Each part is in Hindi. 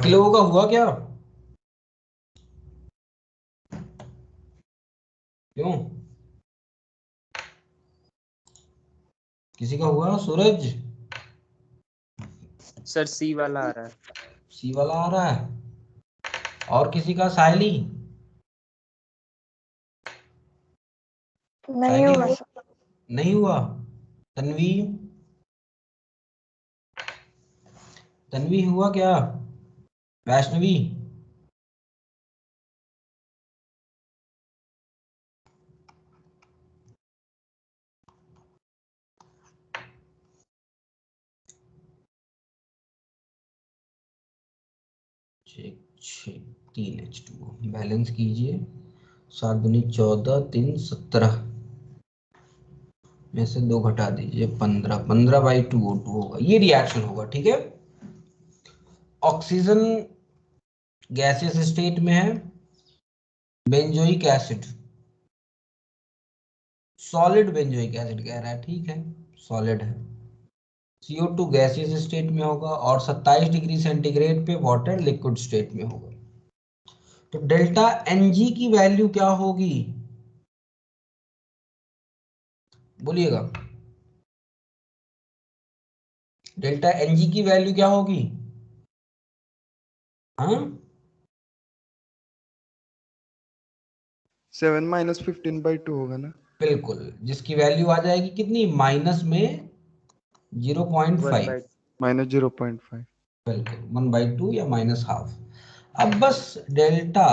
बाकी लोगों का हुआ क्या? क्यों? किसी का हुआ? सूरज? सर सी वाला आ रहा है। सी वाला आ रहा है। और किसी का? सायली? नहीं सायली हुआ को सर। नहीं हुआ। तन्वी? तन्वी हुआ क्या? वैष्णवी? तीन H2O बैलेंस कीजिए। 7 दूनी 14, 3 17 में से 2 घटा दीजिए 15, 15/2O2 होगा। ये रिएक्शन होगा, ठीक है। ऑक्सीजन गैसियस स्टेट में है, benzoic acid, solid benzoic acid कह रहा है, ठीक है, सॉलिड है। CO2 गैसियस स्टेट में होगा और 27 डिग्री सेंटीग्रेड पे वाटर लिक्विड स्टेट में होगा। तो डेल्टा Ng की वैल्यू क्या होगी? बोलिएगा। डेल्टा Ng की वैल्यू क्या होगी? हाँ, 7 - 15/2 होगा ना। बिल्कुल, जिसकी वैल्यू आ जाएगी कितनी? माइनस में 0.5। -0.5। बिल्कुल 1/2 या -12। अब बस delta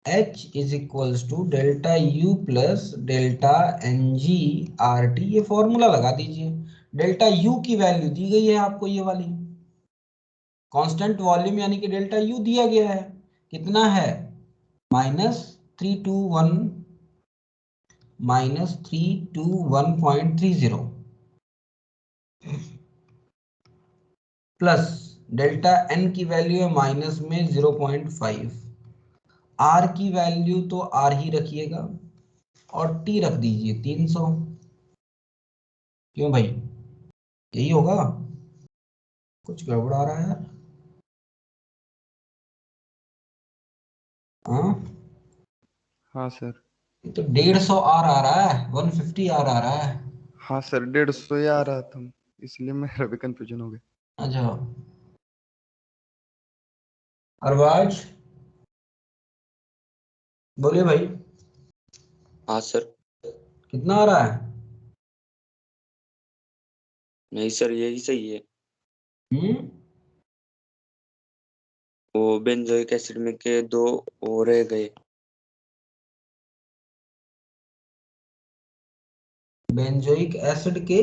H is equals to delta U plus delta NG/RT, ये फॉर्मूला लगा दीजिए। डेल्टा U की वैल्यू दी गई है आपको, ये वाली कांस्टेंट वॉल्यूम यानी कि डेल्टा U दिया गया है, कितना है? -321 -321.30 प्लस डेल्टा N की वैल्यू है माइनस में 0.5। R की वैल्यू तो R ही रखिएगा और T रख दीजिए 300। क्यों भाई, यही होगा? कुछ गड़बड़ आ रहा है यार। हाँ, हाँ सर। ये तो 150 आर आ रहा है, 150 आर आ रहा है। हाँ सर, 150 ही आ रहा था, इसलिए मेरा भी कंफ्यूजन हो गया। अच्छा, अरबाज बोलिए भाई, हाँ सर। कितना आ रहा है? नहीं सर, यही सही है। हम्म, वो बेंजोइक एसिड में के 2 और रह गए। बेंजोइक एसिड के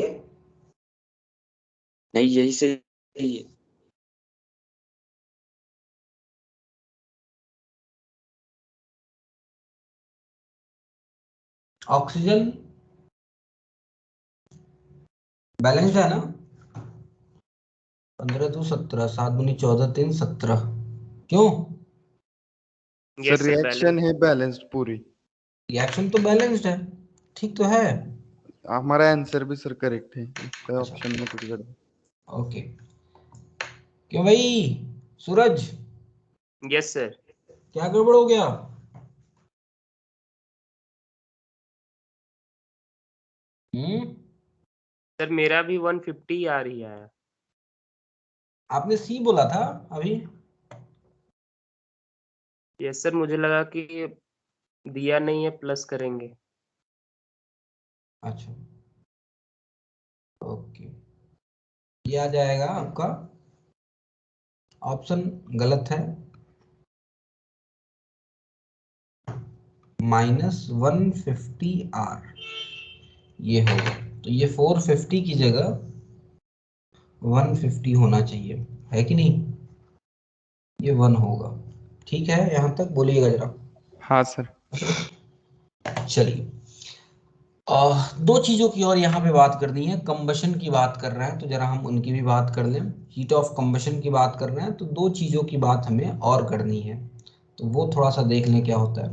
नहीं, यही सही है। ऑक्सीजन बैलेंस्ड है ना? 15 2 17, 7 दूनी 14, 3 17। क्यों? Sir yes sir, reaction balance. है बैलेंस्ड पूरी। रिएक्शन तो बैलेंस्ड है, ठीक तो है। हमारा आंसर भी सर करेक्ट है, इसका अच्छा, ऑप्शन में कुछ गड़बड़। ओके। क्यों भाई सूरज, यस सर। क्या गड़बड़ हो गया? हम्म, सर मेरा भी 150 आ रही है। आपने सी बोला था अभी। यस सर, मुझे लगा कि दिया नहीं है, प्लस करेंगे। अच्छा, ओके, ये आ जाएगा आपका, ऑप्शन गलत है, -150 R ये होगा। तो ये 450 की जगह 150 होना चाहिए, है कि नहीं? ये 1 होगा, ठीक है, यहां तक बोलिएगा जरा। हाँ सर। चलिए, दो चीजों की और यहाँ पे बात करनी है। कंबशन की बात कर रहे हैं तो जरा हम उनकी भी बात कर लें। हीट ऑफ कंबशन की बात कर रहे हैं तो दो चीजों की बात हमें और करनी है, तो वो थोड़ा सा देख लें क्या होता है।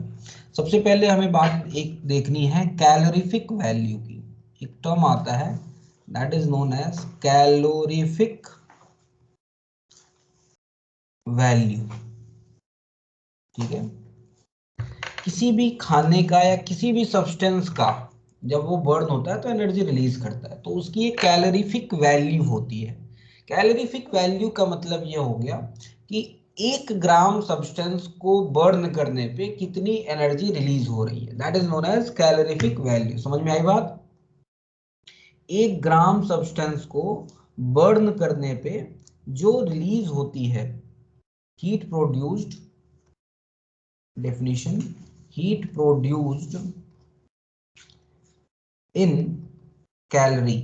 सबसे पहले हमें बात एक देखनी है कैलोरीफिक वैल्यू की। एक टर्म आता है that is known as calorific value, ठीक है। किसी भी खाने का या किसी भी सब्सटेंस का जब वो बर्न होता है तो एनर्जी रिलीज करता है, तो उसकी एक कैलोरीफिक वैल्यू होती है। कैलोरीफिक वैल्यू का मतलब ये हो गया कि 1 ग्राम सब्सटेंस को बर्न करने पे कितनी एनर्जी रिलीज हो रही है, that is known as calorific value. समझ में आई बात? 1 ग्राम सब्सटेंस को बर्न करने पे जो रिलीज होती है, heat produced, definition, heat produced in calorie,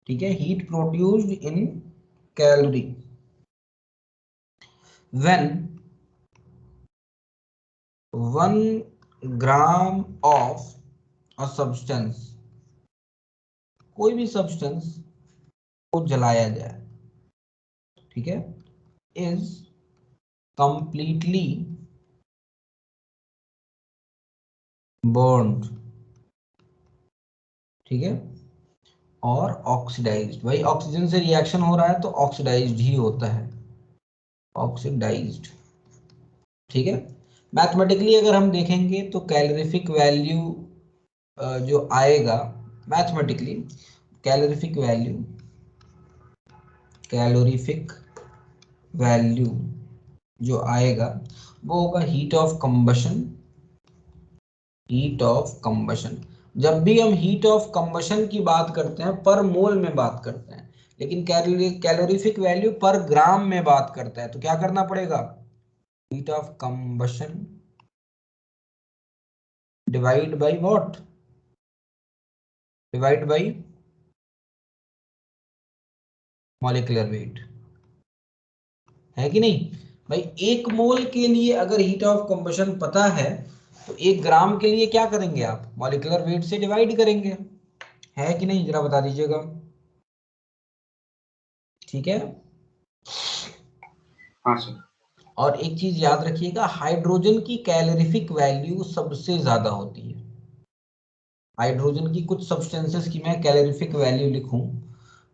ठीक है, heat produced in calorie when 1 gram of a substance, कोई भी सब्सटेंस को जलाया जाए, ठीक है, इज कंप्लीटली बर्न्ड, ठीक है, और ऑक्सीडाइज्ड, भाई ऑक्सीजन से रिएक्शन हो रहा है तो ऑक्सीडाइज्ड ही होता है, ऑक्सीडाइज्ड, ठीक है। मैथमेटिकली अगर हम देखेंगे तो कैलोरीफिक वैल्यू जो आएगा mathematically, calorific value, calorific value जो आएगा वो होगा heat of combustion, heat of combustion. जब भी हम हीट ऑफ कंबशन की बात करते हैं पर मोल में बात करते हैं, लेकिन कैलोरीफिक वैल्यू पर ग्राम में बात करता है, तो क्या करना पड़ेगा, heat of combustion divide by what, divide by molecular weight, है कि नहीं भाई? 1 मोल के लिए अगर हीट ऑफ कंबशन पता है तो 1 ग्राम के लिए क्या करेंगे आप, मॉलिक्यूलर वेट से डिवाइड करेंगे, है कि नहीं? जरा बता दीजिएगा, ठीक है। हाँ सर। और एक चीज याद रखिएगा, हाइड्रोजन की कैलोरीफिक वैल्यू सबसे ज्यादा होती है। हाइड्रोजन की कुछ सब्सटेंसेस की मैं कैलोरीफिक वैल्यू लिखूं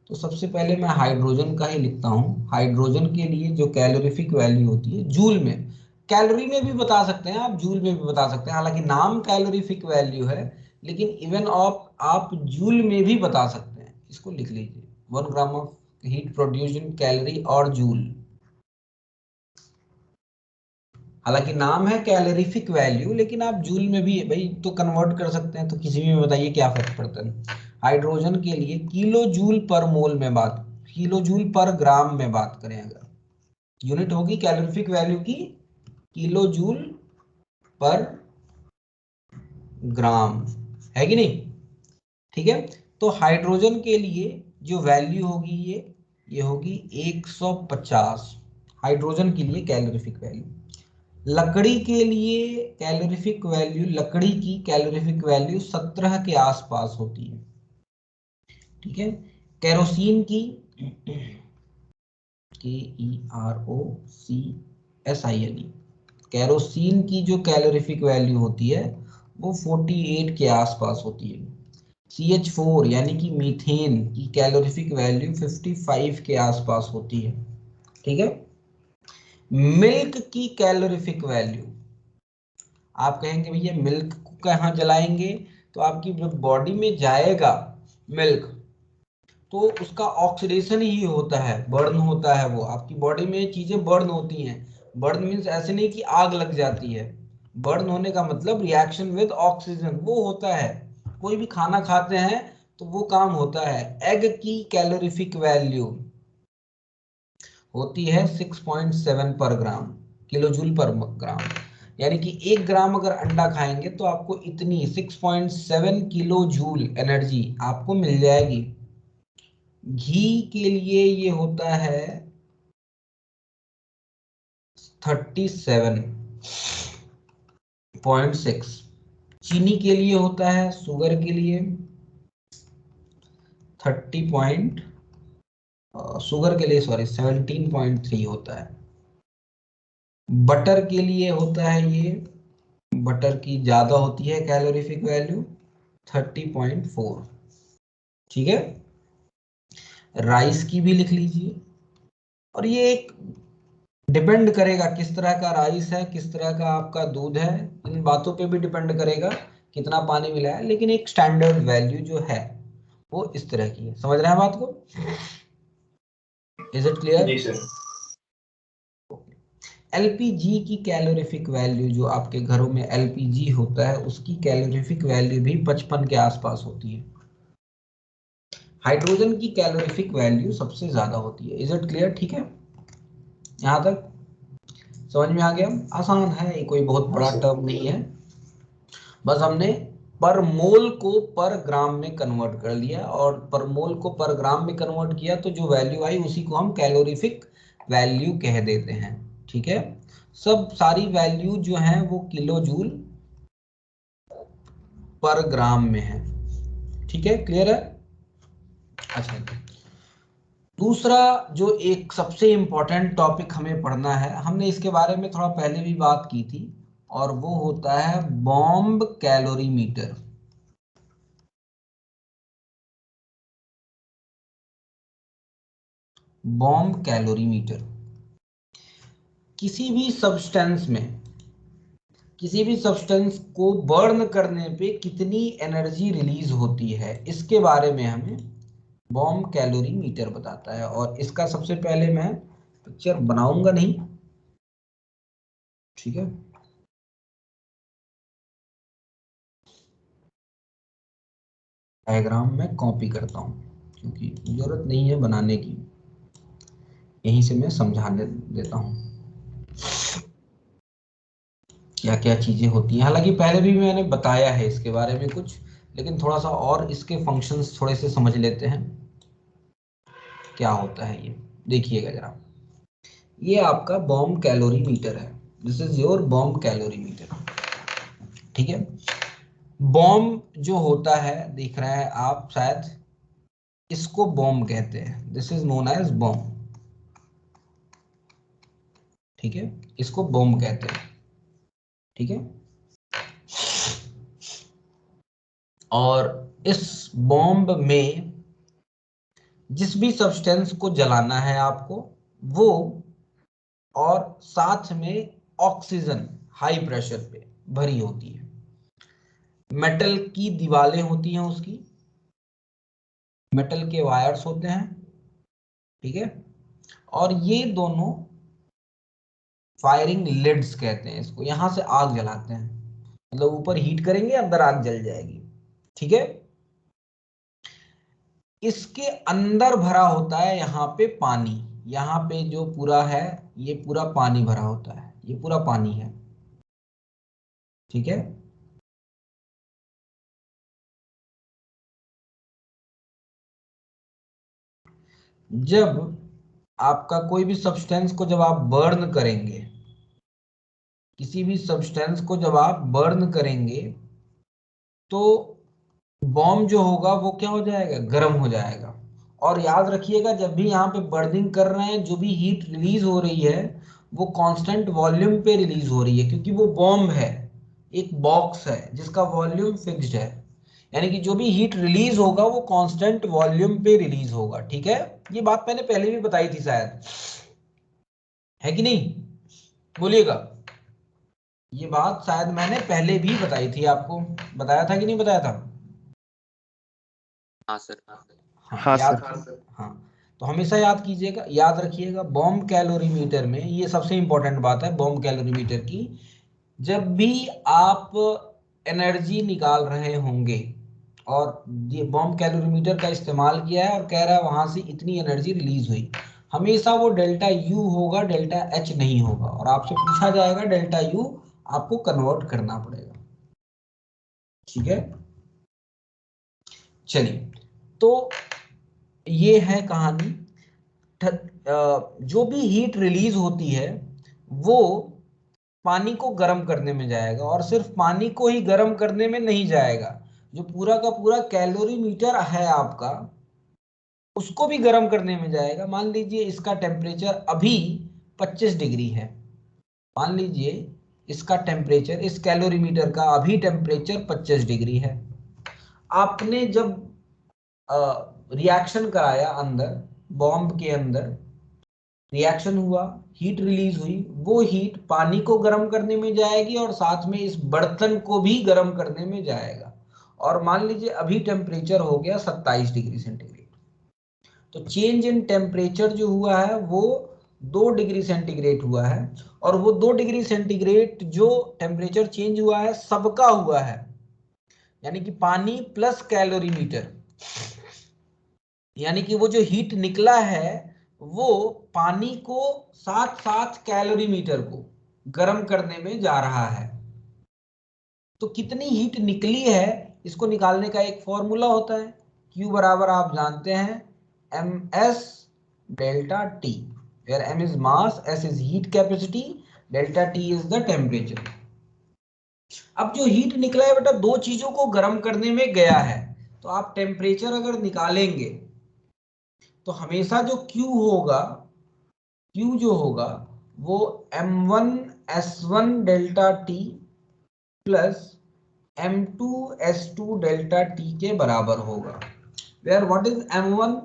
तो सबसे पहले मैं हाइड्रोजन का ही लिखता हूं। हाइड्रोजन के लिए जो कैलोरीफिक वैल्यू होती है जूल में, कैलोरी में भी बता सकते हैं आप, जूल में भी बता सकते हैं, हालांकि नाम कैलोरीफिक वैल्यू है लेकिन इवन आप जूल में भी बता सकते हैं। इसको लिख लीजिए, 1 gram of heat produced in calorie और जूल, हालांकि नाम है कैलोरीफिक वैल्यू लेकिन आप जूल में भी भाई तो कन्वर्ट कर सकते हैं, तो किसी भी में बताइए क्या फर्क पड़ता है। हाइड्रोजन के लिए किलो जूल पर मोल में बात, किलो जूल पर ग्राम में बात करें अगर, यूनिट होगी कैलोरीफिक वैल्यू की किलो जूल पर ग्राम, है कि नहीं? ठीक है, तो हाइड्रोजन के लिए जो वैल्यू होगी ये होगी 150, हाइड्रोजन के लिए कैलोरीफिक वैल्यू। लकड़ी के लिए कैलोरीफिक वैल्यू, लकड़ी की कैलोरीफिक वैल्यू 17 के आसपास होती है, ठीक है। केरोसिन की, KEROCSINE, केरोसिन की जो कैलोरीफिक वैल्यू होती है वो 48 के आसपास होती है। CH4 यानी कि मीथेन की कैलोरीफिक वैल्यू 55 के आसपास होती है, ठीक है। मिल्क की कैलोरीफिक वैल्यू, आप कहेंगे भैया मिल्क को कहाँ जलाएंगे, तो आपकी जब बॉडी में जाएगा मिल्क तो उसका ऑक्सीडेशन ही होता है, बर्न होता है, वो आपकी बॉडी में चीजें बर्न होती हैं। बर्न मीन्स ऐसे नहीं कि आग लग जाती है, बर्न होने का मतलब रिएक्शन विद ऑक्सीजन वो होता है। कोई भी खाना खाते हैं तो वो काम होता है। एग की कैलोरीफिक वैल्यू होती है 6.7 पर ग्राम, किलो जूल पर ग्राम, यानी कि 1 ग्राम अगर अंडा खाएंगे तो आपको इतनी 6.7 किलो जूल एनर्जी आपको मिल जाएगी। घी के लिए ये होता है 37.6, चीनी के लिए होता है, शुगर के लिए 17.3 होता है। बटर के लिए होता है ये, बटर की ज्यादा होती है कैलोरीफिक वैल्यू 30.4, ठीक है। राइस की भी लिख लीजिए, और ये एक डिपेंड करेगा किस तरह का राइस है, किस तरह का आपका दूध है, इन बातों पे भी डिपेंड करेगा कितना पानी मिला है, लेकिन एक स्टैंडर्ड वैल्यू जो है वो इस तरह की है। समझ रहे हैं बात को? Is it clear? जी सर। एलपीजी की कैलोरीफिक वैल्यू, जो आपके घरों में एलपीजी होता है उसकी कैलोरीफिक वैल्यू भी 55 के आसपास होती है। हाइड्रोजन की कैलोरीफिक वैल्यू सबसे ज्यादा होती है। Is it clear? ठीक है, यहां तक समझ में आ गया? आसान है, ये कोई बहुत बड़ा टर्म नहीं है, बस हमने पर मोल को पर ग्राम में कन्वर्ट कर लिया, और पर मोल को पर ग्राम में कन्वर्ट किया तो जो वैल्यू आई उसी को हम कैलोरीफिक वैल्यू कह देते हैं। ठीक है, सब सारी वैल्यू जो है वो किलो जूल पर ग्राम में है। ठीक है, क्लियर है? अच्छा, दूसरा जो एक सबसे इंपॉर्टेंट टॉपिक हमें पढ़ना है, हमने इसके बारे में थोड़ा पहले भी बात की थी, और वो होता है बॉम्ब कैलोरीमीटर। बॉम्ब कैलोरीमीटर किसी भी सब्सटेंस में, किसी भी सब्सटेंस को बर्न करने पे कितनी एनर्जी रिलीज होती है, इसके बारे में हमें बॉम्ब कैलोरीमीटर बताता है। और इसका सबसे पहले मैं पिक्चर बनाऊंगा नहीं, ठीक है, डायग्राम में कॉपी करता हूं क्योंकि जरूरत नहीं है बनाने की, यहीं से मैं समझाने देता हूं क्या क्या चीजें होती हैं। हालांकि पहले भी मैंने बताया है इसके बारे में कुछ, लेकिन थोड़ा सा और इसके फंक्शंस थोड़े से समझ लेते हैं क्या होता है ये। देखिएगा जरा, ये आपका बॉम्ब कैलोरीमीटर है, this is your bomb calorimeter. ठीक है, बॉम्ब जो होता है, देख रहे हैं आप शायद, इसको बॉम्ब कहते हैं, this is known as bomb. ठीक है, इसको बॉम्ब कहते हैं। ठीक है, और इस बॉम्ब में जिस भी सब्सटेंस को जलाना है आपको, वो और साथ में ऑक्सीजन हाई प्रेशर पे भरी होती है, मेटल की दीवारें होती हैं उसकी, मेटल के वायर्स होते हैं। ठीक है, और ये दोनों फायरिंग लिड्स कहते हैं इसको, यहां से आग जलाते हैं, मतलब ऊपर हीट करेंगे अंदर आग जल जाएगी। ठीक है, इसके अंदर भरा होता है यहाँ पे पानी, यहाँ पे जो पूरा है ये पूरा पानी भरा होता है, ये पूरा पानी है। ठीक है, जब आपका कोई भी सब्सटेंस को जब आप बर्न करेंगे, किसी भी सब्सटेंस को जब आप बर्न करेंगे तो बॉम्ब जो होगा वो क्या हो जाएगा, गर्म हो जाएगा। और याद रखिएगा, जब भी यहाँ पे बर्निंग कर रहे हैं जो भी हीट रिलीज हो रही है वो कांस्टेंट वॉल्यूम पे रिलीज हो रही है, क्योंकि वो बॉम्ब है, एक बॉक्स है जिसका वॉल्यूम फिक्स्ड है, यानी कि जो भी हीट रिलीज होगा वो कांस्टेंट वॉल्यूम पे रिलीज होगा। ठीक है, ये बात मैंने पहले भी बताई थी शायद, है कि नहीं? बोलिएगा, ये बात शायद मैंने पहले भी बताई थी आपको, बताया था कि नहीं बताया था? हाँ सर। हाँ याद, सर। हाँ, तो हमेशा याद कीजिएगा, याद रखिएगा, बॉम्ब कैलोरीमीटर में ये सबसे इंपॉर्टेंट बात है बॉम्ब कैलोरीमीटर की, जब भी आप एनर्जी निकाल रहे होंगे और ये बॉम्ब कैलोरीमीटर का इस्तेमाल किया है और कह रहा है वहां से इतनी एनर्जी रिलीज हुई, हमेशा वो डेल्टा यू होगा, डेल्टा एच नहीं होगा, और आपसे पूछा जाएगा डेल्टा यू आपको कन्वर्ट करना पड़ेगा। ठीक है, चलिए, तो ये है कहानी। जो भी हीट रिलीज होती है वो पानी को गर्म करने में जाएगा, और सिर्फ पानी को ही गर्म करने में नहीं जाएगा, जो पूरा का पूरा कैलोरीमीटर है आपका उसको भी गर्म करने में जाएगा। मान लीजिए इसका टेम्परेचर अभी 25 डिग्री है, मान लीजिए इसका टेम्परेचर, इस कैलोरीमीटर का अभी टेम्परेचर 25 डिग्री है। आपने जब रिएक्शन कराया अंदर बॉम्ब के अंदर, रिएक्शन हुआ, हीट रिलीज हुई, वो हीट पानी को गर्म करने में जाएगी और साथ में इस बर्तन को भी गर्म करने में जाएगा। और मान लीजिए अभी टेम्परेचर हो गया 27 डिग्री सेंटीग्रेड, तो चेंज इन टेम्परेचर जो हुआ है वो 2 डिग्री सेंटीग्रेड हुआ है। और वो 2 डिग्री सेंटीग्रेड जो टेम्परेचर चेंज हुआ है सबका हुआ है, यानी कि पानी प्लस कैलोरीमीटर, यानी कि वो जो हीट निकला है वो पानी को साथ साथ कैलोरीमीटर को गर्म करने में जा रहा है। तो कितनी हीट निकली है इसको निकालने का एक फॉर्मूला होता है, Q बराबर आप जानते हैं ms delta T, where m is mass, s is heat capacity, delta t is the temperature। अब जो हीट निकला है बेटा दो चीजों को गर्म करने में गया है, तो आप टेम्परेचर अगर निकालेंगे तो हमेशा जो Q होगा, Q जो होगा वो m1 s1 delta t plus m2 s2 delta t के बराबर होगा। Where what is m1?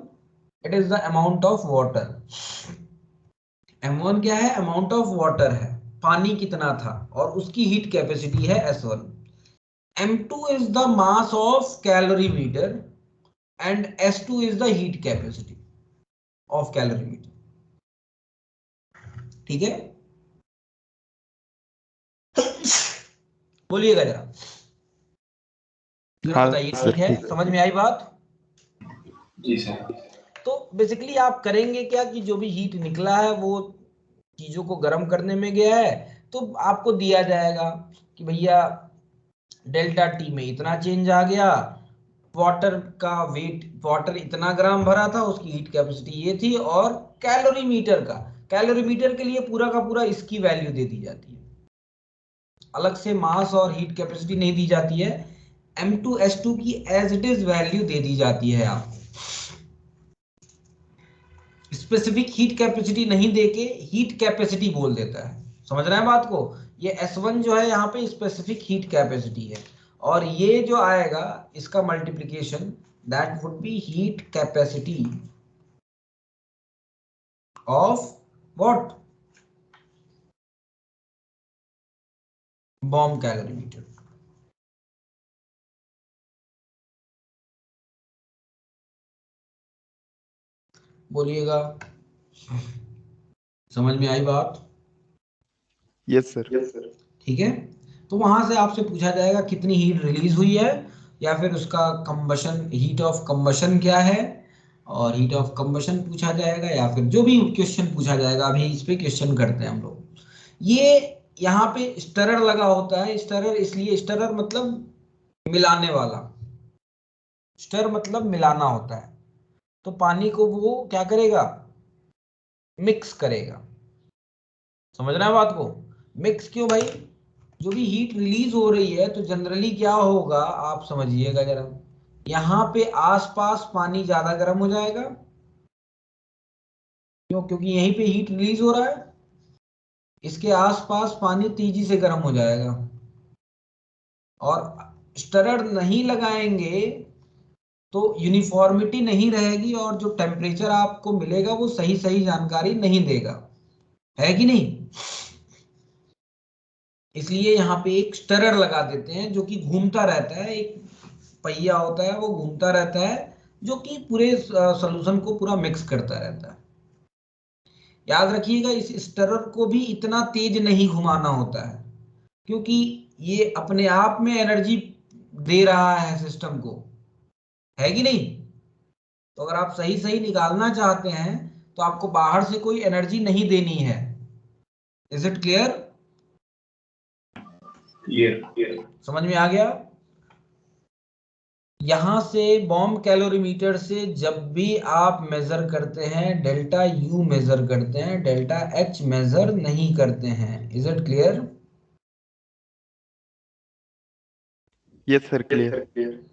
It is the amount of water। m1 क्या है? अमाउंट ऑफ वाटर है, पानी कितना था, और उसकी हीट कैपेसिटी है s1। m2 is the mass of calorimeter and s2 is the heat capacity of calorimeter। ठीक है, बोलिएगा जरा, हाँ बताइए सर, ठीक है, ठीक। समझ में आई बात? जी सर। तो बेसिकली आप करेंगे क्या कि जो भी हीट निकला है वो चीजों को गर्म करने में गया है, तो आपको दिया जाएगा कि भैया डेल्टा टी में इतना चेंज आ गया, वाटर का वेट, वाटर इतना ग्राम भरा था, उसकी हीट कैपेसिटी ये थी, और कैलोरीमीटर का, कैलोरीमीटर के लिए पूरा का पूरा इसकी वैल्यू दे दी जाती है, अलग से मास और हीट कैपेसिटी नहीं दी जाती है, M2S2 की एज इट इज वैल्यू दे दी जाती है आपको, स्पेसिफिक हीट कैपेसिटी नहीं देके हीट कैपेसिटी बोल देता है। समझ रहे हैं बात को? ये S1 जो है यहाँ पे स्पेसिफिक हीट कैपेसिटी है, और ये जो आएगा इसका multiplication that would B heat capacity of what? Bomb calorimeter. बोलिएगा, समझ में आई बात? Yes sir. ठीक है, तो वहां से आपसे पूछा जाएगा कितनी हीट रिलीज हुई है, या फिर उसका कंबशन, हीट ऑफ कंबशन क्या है, और हीट ऑफ कंबशन पूछा जाएगा, या फिर जो भी क्वेश्चन पूछा जाएगा। अभी इस पे क्वेश्चन करते हैं हम लोग। ये यहाँ पे स्टरर लगा होता है, स्टरर इसलिए, स्टरर मतलब मिलाने वाला, स्टर मतलब मिलाना होता है, तो पानी को वो क्या करेगा? मिक्स करेगा। समझ रहे हैं बात को? मिक्स क्यों भाई? जो भी हीट रिलीज हो रही है तो जनरली क्या होगा आप समझिएगा जरा, यहाँ पे आसपास पानी ज्यादा गर्म हो जाएगा, क्यों? क्योंकि यहीं पे हीट रिलीज हो रहा है, इसके आसपास पानी तेजी से गर्म हो जाएगा। और स्टरर नहीं लगाएंगे तो यूनिफॉर्मिटी नहीं रहेगी, और जो टेम्परेचर आपको मिलेगा वो सही सही जानकारी नहीं देगा, है कि नहीं? इसलिए यहाँ पे एक स्टरर लगा देते हैं जो कि घूमता रहता है, एक पहिया होता है वो घूमता रहता है, जो कि पूरे सॉल्यूशन को पूरा मिक्स करता रहता है। याद रखिएगा इस स्टरर को भी इतना तेज नहीं घुमाना होता है, क्योंकि ये अपने आप में एनर्जी दे रहा है सिस्टम को, है कि नहीं? तो अगर आप सही सही निकालना चाहते हैं तो आपको बाहर से कोई एनर्जी नहीं देनी है। Is it clear? क्लियर। समझ में आ गया? यहां से बॉम्ब कैलोरीमीटर से जब भी आप मेजर करते हैं डेल्टा यू मेजर करते हैं, डेल्टा एच मेजर नहीं करते हैं। Is it clear? Yes sir, clear.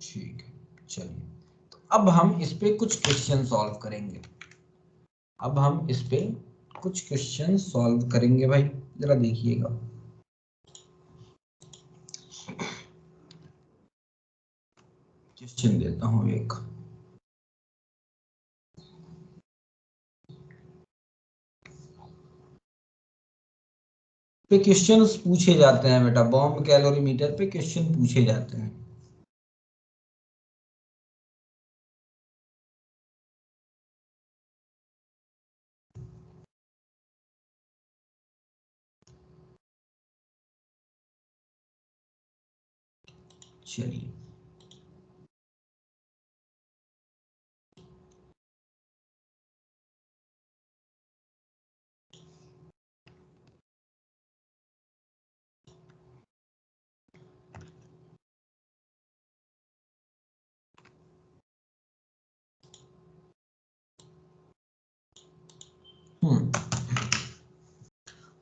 ठीक है, चलिए, तो अब हम इस पे कुछ क्वेश्चन सॉल्व करेंगे। अब हम इस पे कुछ क्वेश्चन सॉल्व करेंगे भाई, जरा देखिएगा। क्वेश्चन देता हूं एक, पे क्वेश्चंस पूछे जाते हैं बेटा, बॉम्ब कैलोरीमीटर पे क्वेश्चन पूछे जाते हैं। चलिए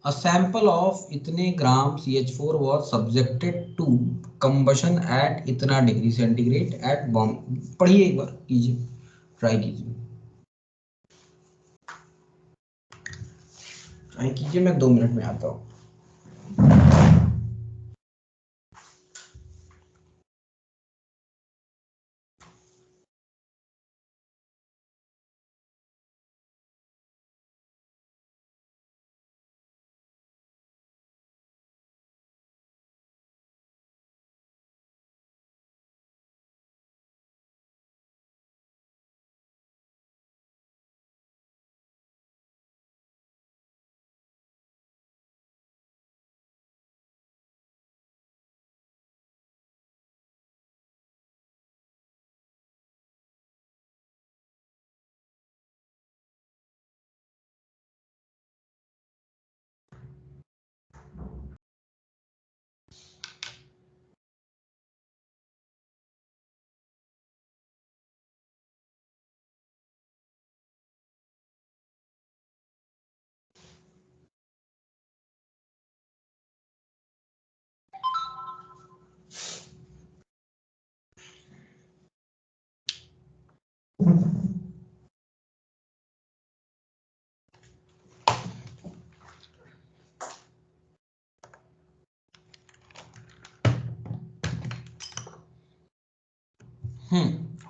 A sample of इतने ग्राम CH4 was subjected to combustion at इतना डिग्री सेंटीग्रेड at bomb। पढ़िए एक बार, कीजिए, ट्राई कीजिए, ट्राई कीजिए, मैं 2 मिनट में आता हूँ।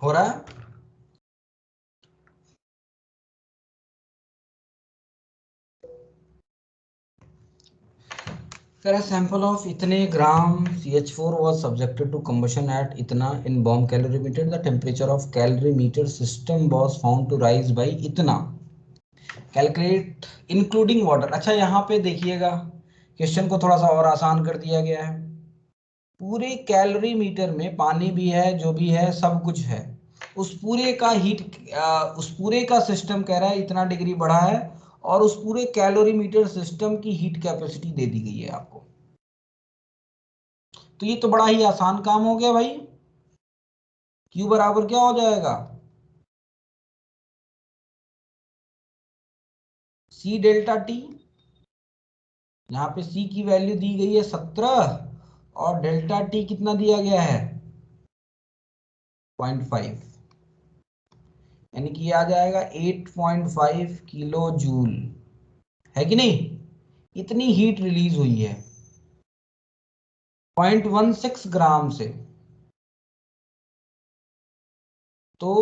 हो रहा है। A sample of इतने ग्राम CH4 was subjected to combustion at इतना in bomb calorimeter. The temperature of calorimeter system was found to rise by इतना। Calculate including water. अच्छा यहाँ पे देखिएगा, क्वेश्चन को थोड़ा सा और आसान कर दिया गया है। पूरे कैलोरी मीटर में पानी भी है, जो भी है सब कुछ है, उस पूरे का उस पूरे का सिस्टम कह रहा है इतना डिग्री बढ़ा है, और उस पूरे कैलोरी मीटर सिस्टम की हीट कैपेसिटी दे दी गई है आपको। तो ये तो बड़ा ही आसान काम हो गया भाई। Q बराबर क्या हो जाएगा, C डेल्टा T। यहाँ पे C की वैल्यू दी गई है 17 और डेल्टा T कितना दिया गया है 0.5, यानी कि आ जाएगा 8.5 किलो जूल, है कि नहीं। इतनी हीट रिलीज हुई है 0.16 ग्राम से। तो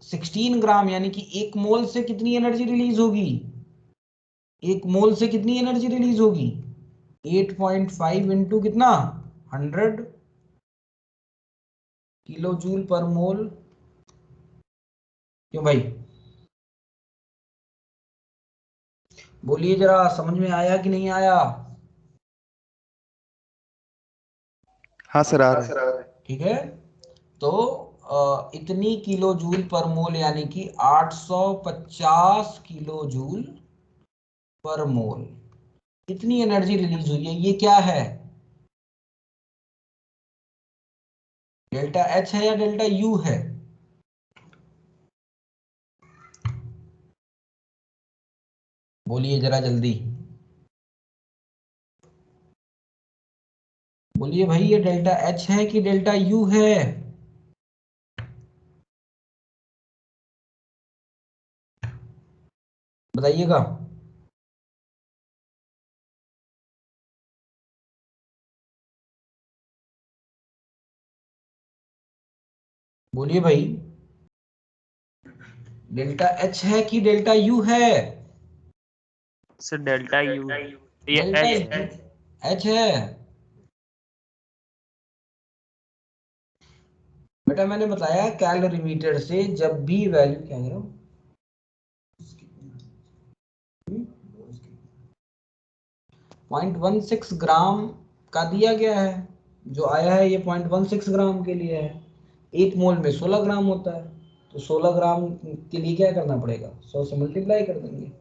16 ग्राम यानी कि 1 मोल से कितनी एनर्जी रिलीज होगी, 1 मोल से कितनी एनर्जी रिलीज होगी 8.5 इंटू कितना 100 किलो जूल पर मोल। क्यों भाई, बोलिए जरा, समझ में आया कि नहीं आया। हाँ सर, आ रहा है। ठीक है, तो इतनी किलो जूल पर मोल यानी कि 850 किलो जूल पर मोल इतनी एनर्जी रिलीज हुई है। ये क्या है, डेल्टा एच है या डेल्टा यू है, बोलिए जरा जल्दी, बोलिए भाई, ये डेल्टा एच है कि डेल्टा यू है। बताइएगा। बोलिए भाई, डेल्टा एच है कि डेल्टा यू है। सर डेल्टा यू, ये डेल्टा एच यू, है। एच है बेटा, मैंने बताया कैलोरीमीटर से जब भी वैल्यू क्या कह रहा हूं 0.16 ग्राम का दिया गया है, जो आया है ये 0.16 ग्राम के लिए है। 1 मोल में 16 ग्राम होता है, तो 16 ग्राम के लिए क्या करना पड़ेगा, 100 से मल्टीप्लाई कर देंगे।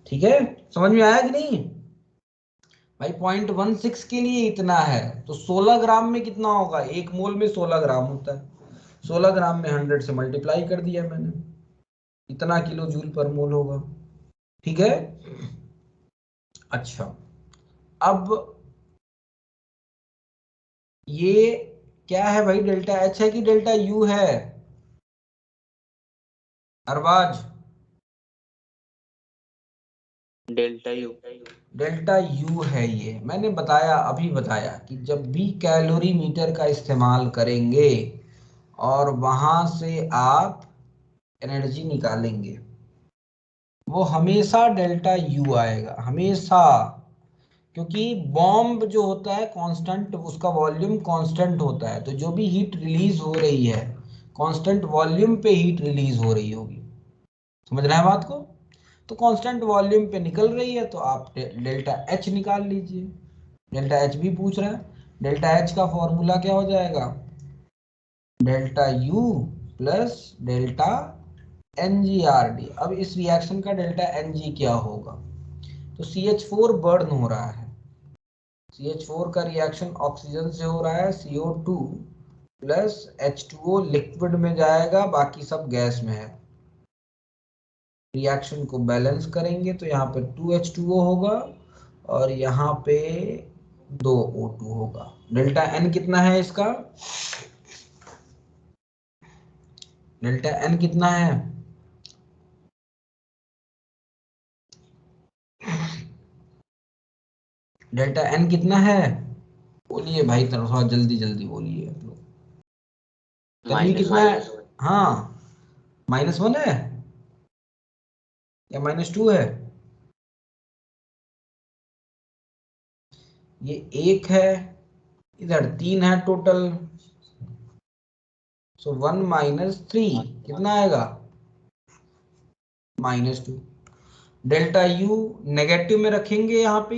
ठीक है, समझ में आया कि नहीं भाई? 0.16 के लिए इतना है, तो 16 ग्राम में कितना होगा, 1 मोल में 16 ग्राम होता है, 16 ग्राम में 100 से मल्टीप्लाई कर दिया मैंने, इतना किलो जूल पर मोल होगा। ठीक है, अच्छा अब ये क्या है भाई, डेल्टा एच है कि डेल्टा यू है Arbaz? Delta U. Delta U है ये, मैंने बताया, अभी बताया कि जब भी कैलोरी मीटर का इस्तेमाल करेंगे और वहां से आप एनर्जी निकालेंगे, वो हमेशा डेल्टा यू आएगा, हमेशा। क्योंकि बॉम्ब जो होता है कांस्टेंट, उसका वॉल्यूम कांस्टेंट होता है, तो जो भी हीट रिलीज हो रही है कांस्टेंट वॉल्यूम पे हीट रिलीज हो रही होगी। समझ रहे हैं बात को? तो कांस्टेंट वॉल्यूम पे निकल रही है, तो आप डेल्टा एच निकाल लीजिए। डेल्टा एच भी पूछ रहा है, डेल्टा एच का फॉर्मूला क्या हो जाएगा, delta U plus delta NgRd। अब इस रिएक्शन का डेल्टा Ng क्या होगा, तो CH4 बर्न हो रहा है, CH4 का रिएक्शन ऑक्सीजन से हो रहा है, CO2 प्लस H2O लिक्विड में जाएगा, बाकी सब गैस में है। रिएक्शन को बैलेंस करेंगे तो यहाँ पे 2H2O होगा और यहाँ पे 2O2 होगा। डेल्टा N कितना है इसका, डेल्टा N कितना है, डेल्टा N कितना है, बोलिए भाई, थोड़ा जल्दी जल्दी बोलिए आप लोग। तन्वी कितना है? हाँ, -1 है या -2 है? ये 1 है, इधर 3 है टोटल, सो 1 - 3 कितना आएगा, -2। डेल्टा यू नेगेटिव में रखेंगे, यहाँ पे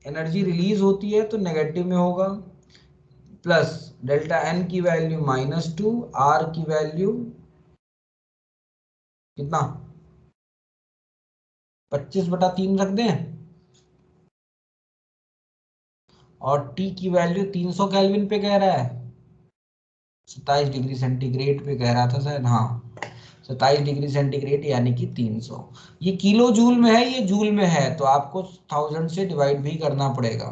एनर्जी रिलीज होती है तो नेगेटिव में होगा, प्लस डेल्टा एन की वैल्यू -2, आर की वैल्यू कितना, 25/3 रख दें, और टी की वैल्यू 300 केल्विन पे कह रहा है, 27 डिग्री सेंटीग्रेड पे कह रहा था शायद, हाँ 27 डिग्री सेंटीग्रेड यानी कि 300। ये किलो जूल में है, ये जूल में है, तो आपको 1000 से डिवाइड भी करना पड़ेगा।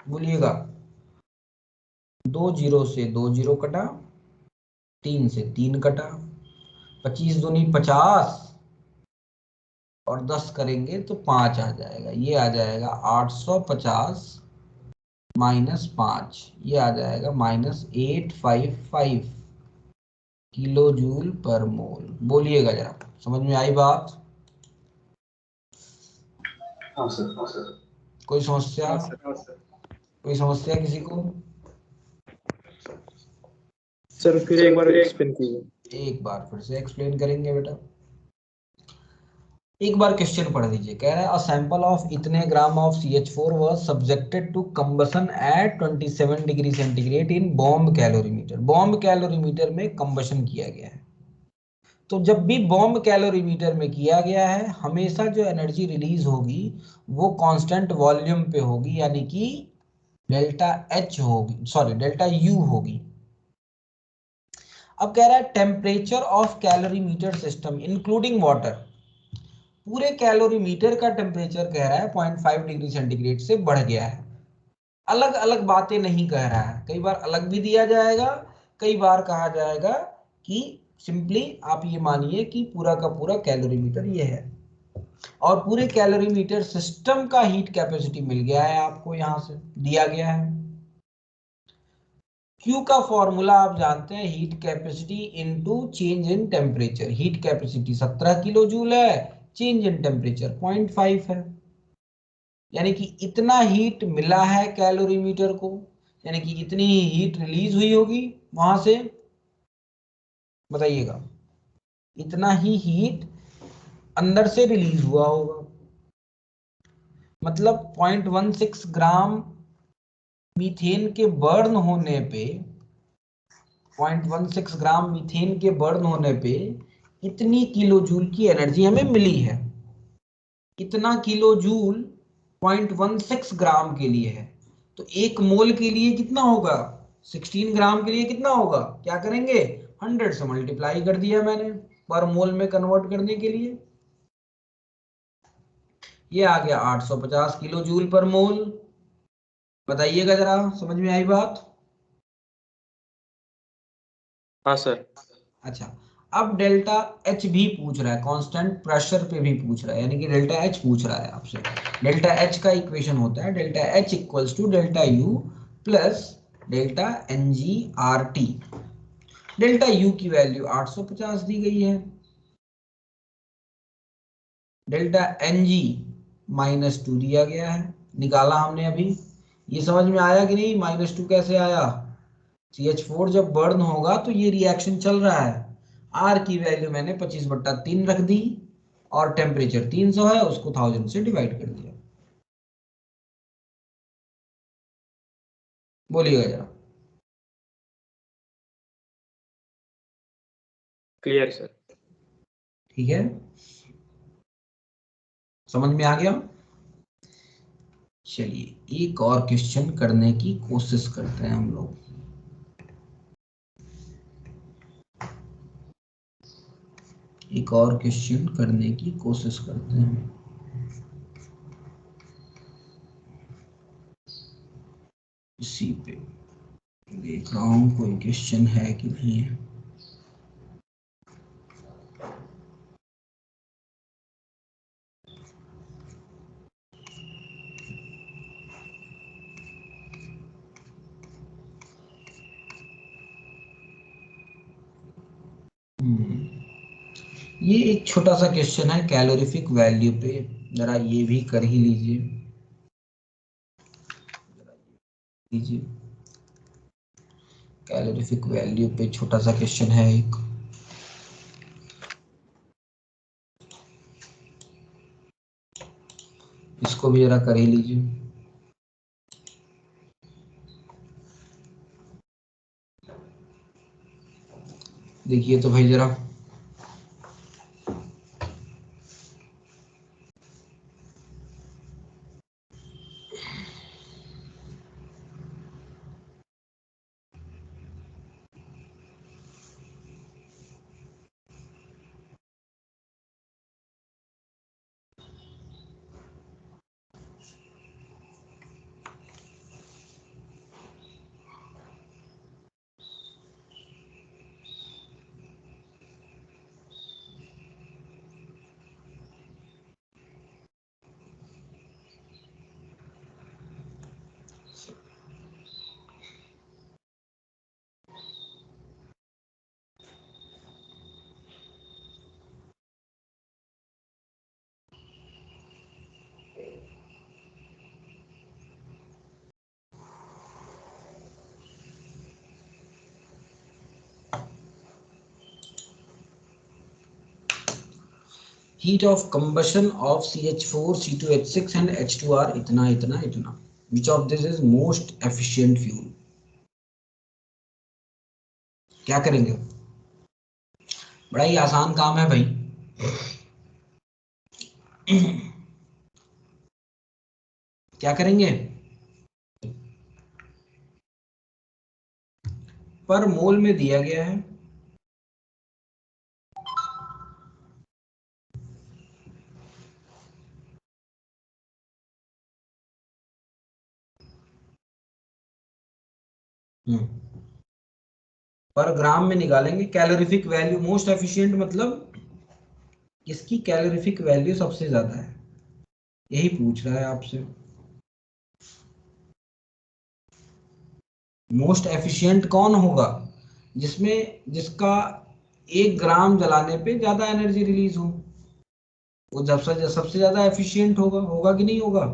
बोलिएगा, 2 0 से 2 0 कटा, 3 से 3 कटा, 25 दूनी 50 और 10 करेंगे तो 5 आ जाएगा, ये आ जाएगा 850 -5, ये आ जाएगा -855 किलो जूल पर मोल। बोलिएगा जरा, समझ में आई बात? हाँ सर, हाँ सर। कोई समस्या? हाँ सर। कोई समस्या किसी को? सर फिर एक बार एक्सप्लेन कीजिए। एक बार फिर से एक्सप्लेन करेंगे बेटा। एक बार क्वेश्चन पढ़ लीजिए, कह रहा है अ सैंपल ऑफ इतने gram of CH4 was subjected to combustion at 27 degree centigrade in bomb calorimeter. Bomb calorimeter में कंबशन किया गया है, तो जब भी बॉम्ब कैलोरीमीटर में किया गया है, हमेशा जो एनर्जी रिलीज होगी वो कांस्टेंट वॉल्यूम पे होगी, यानी कि डेल्टा एच होगी, सॉरी डेल्टा यू होगी। अब कह रहा है temperature of calorimeter system including water, पूरे कैलोरीमीटर का टेम्परेचर कह रहा है 0.5 डिग्री सेंटीग्रेड से बढ़ गया है। अलग अलग बातें नहीं कह रहा है, कई बार अलग भी दिया जाएगा, कई बार कहा जाएगा कि सिंपली आप ये मानिए कि पूरा का पूरा कैलोरीमीटर ये है, और पूरे कैलोरीमीटर सिस्टम का हीट कैपेसिटी मिल गया है आपको, यहां से दिया गया है। Q का फॉर्मूला आप जानते हैं, heat capacity into change in temperature. Heat capacity 17 kilo joule है, चेंज इन टेम्परेचर 0.5 है। यानी कि इतना हीट मिला है कैलोरीमीटर को, यानी कि इतनी हीट रिलीज हुई होगी वहां से, बताइएगा, इतना ही हीट अंदर से रिलीज हुआ होगा। मतलब 0.16 ग्राम मीथेन के बर्न होने पे, 0.16 ग्राम मीथेन के बर्न होने पे इतनी किलो जूल की एनर्जी हमें मिली है। इतना किलो जूल 0.16 ग्राम के लिए है, तो एक मोल के लिए कितना होगा, 16 ग्राम के लिए कितना होगा, क्या करेंगे, 100 से मल्टीप्लाई कर दिया मैंने पर मोल में कन्वर्ट करने के लिए, ये आ गया 850 किलो जूल पर मोल। बताइएगा जरा, समझ में आई बात? हाँ सर। अच्छा, अब डेल्टा एच भी पूछ रहा है, कांस्टेंट प्रेशर पे भी पूछ रहा है, यानी कि डेल्टा एच पूछ रहा है आपसे। डेल्टा एच का इक्वेशन होता है delta H equals to delta U plus delta N G R T. Delta U की वैल्यू 850 दी गई है, डेल्टा एन जी -2 दिया गया है, निकाला हमने अभी। ये समझ में आया कि नहीं, -2 कैसे आया? CH4 जब बर्न होगा तो ये रिएक्शन चल रहा है। R की वैल्यू मैंने 25/3 रख दी और टेम्परेचर 300 है, उसको 1000 से डिवाइड कर दिया। बोलिएगा जरा। Clear sir. ठीक है, समझ में आ गया? चलिए एक और क्वेश्चन करने की कोशिश करते हैं हम लोग। एक और क्वेश्चन करने की कोशिश करते हैं। इसी पे देख रहा हूं कोई क्वेश्चन है कि नहीं है। ये एक छोटा सा क्वेश्चन है कैलोरीफिक वैल्यू पे, जरा ये भी कर ही लीजिए। कैलोरीफिक वैल्यू पे छोटा सा क्वेश्चन है एक, इसको भी जरा कर ही लीजिए। देखिए तो भाई जरा, heat of combustion of CH4, C2H6 and H2R इतना इतना इतना, which of this is most efficient fuel? क्या करेंगे? बड़ा ही आसान काम है भाई। क्या करेंगे? पर मोल में दिया गया है, पर ग्राम में निकालेंगे। कैलोरीफिक वैल्यू मोस्ट एफिशिएंट मतलब किसकी कैलोरीफिक वैल्यू सबसे ज्यादा है, यही पूछ रहा है आपसे। मोस्ट एफिशिएंट कौन होगा, जिसका 1 ग्राम जलाने पे ज्यादा एनर्जी रिलीज हो, वो सबसे ज्यादा एफिशिएंट होगा कि नहीं होगा?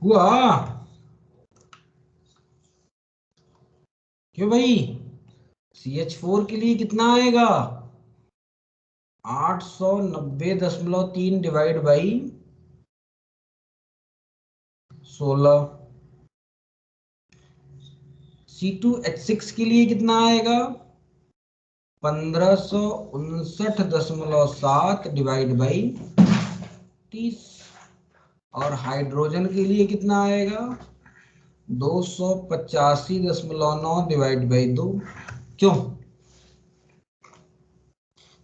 हुआ क्यों भाई? CH4 के लिए कितना आएगा? 890.3 डिवाइड बाई 16। C2H6 के लिए कितना आएगा? 1559.7 डिवाइड बाई 30। और हाइड्रोजन के लिए कितना आएगा? 285.9 डिवाइड बाई 2। क्यों?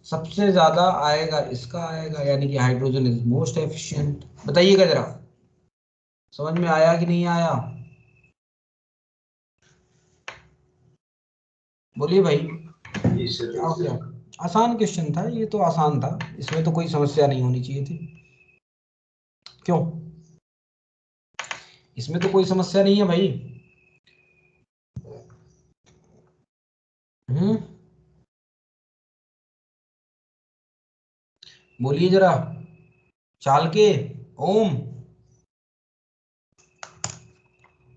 सबसे ज्यादा आएगा इसका आएगा, यानी कि हाइड्रोजन इज मोस्ट एफिशिएंट। बताइएगा जरा, समझ में आया कि नहीं आया? बोलिए भाई। Yes, sir. क्या हो गया? आसान क्वेश्चन था ये, तो आसान था, इसमें तो कोई समस्या नहीं होनी चाहिए थी। क्यों? इसमें तो कोई समस्या नहीं है भाई। बोलिए जरा, चाल के। ओम,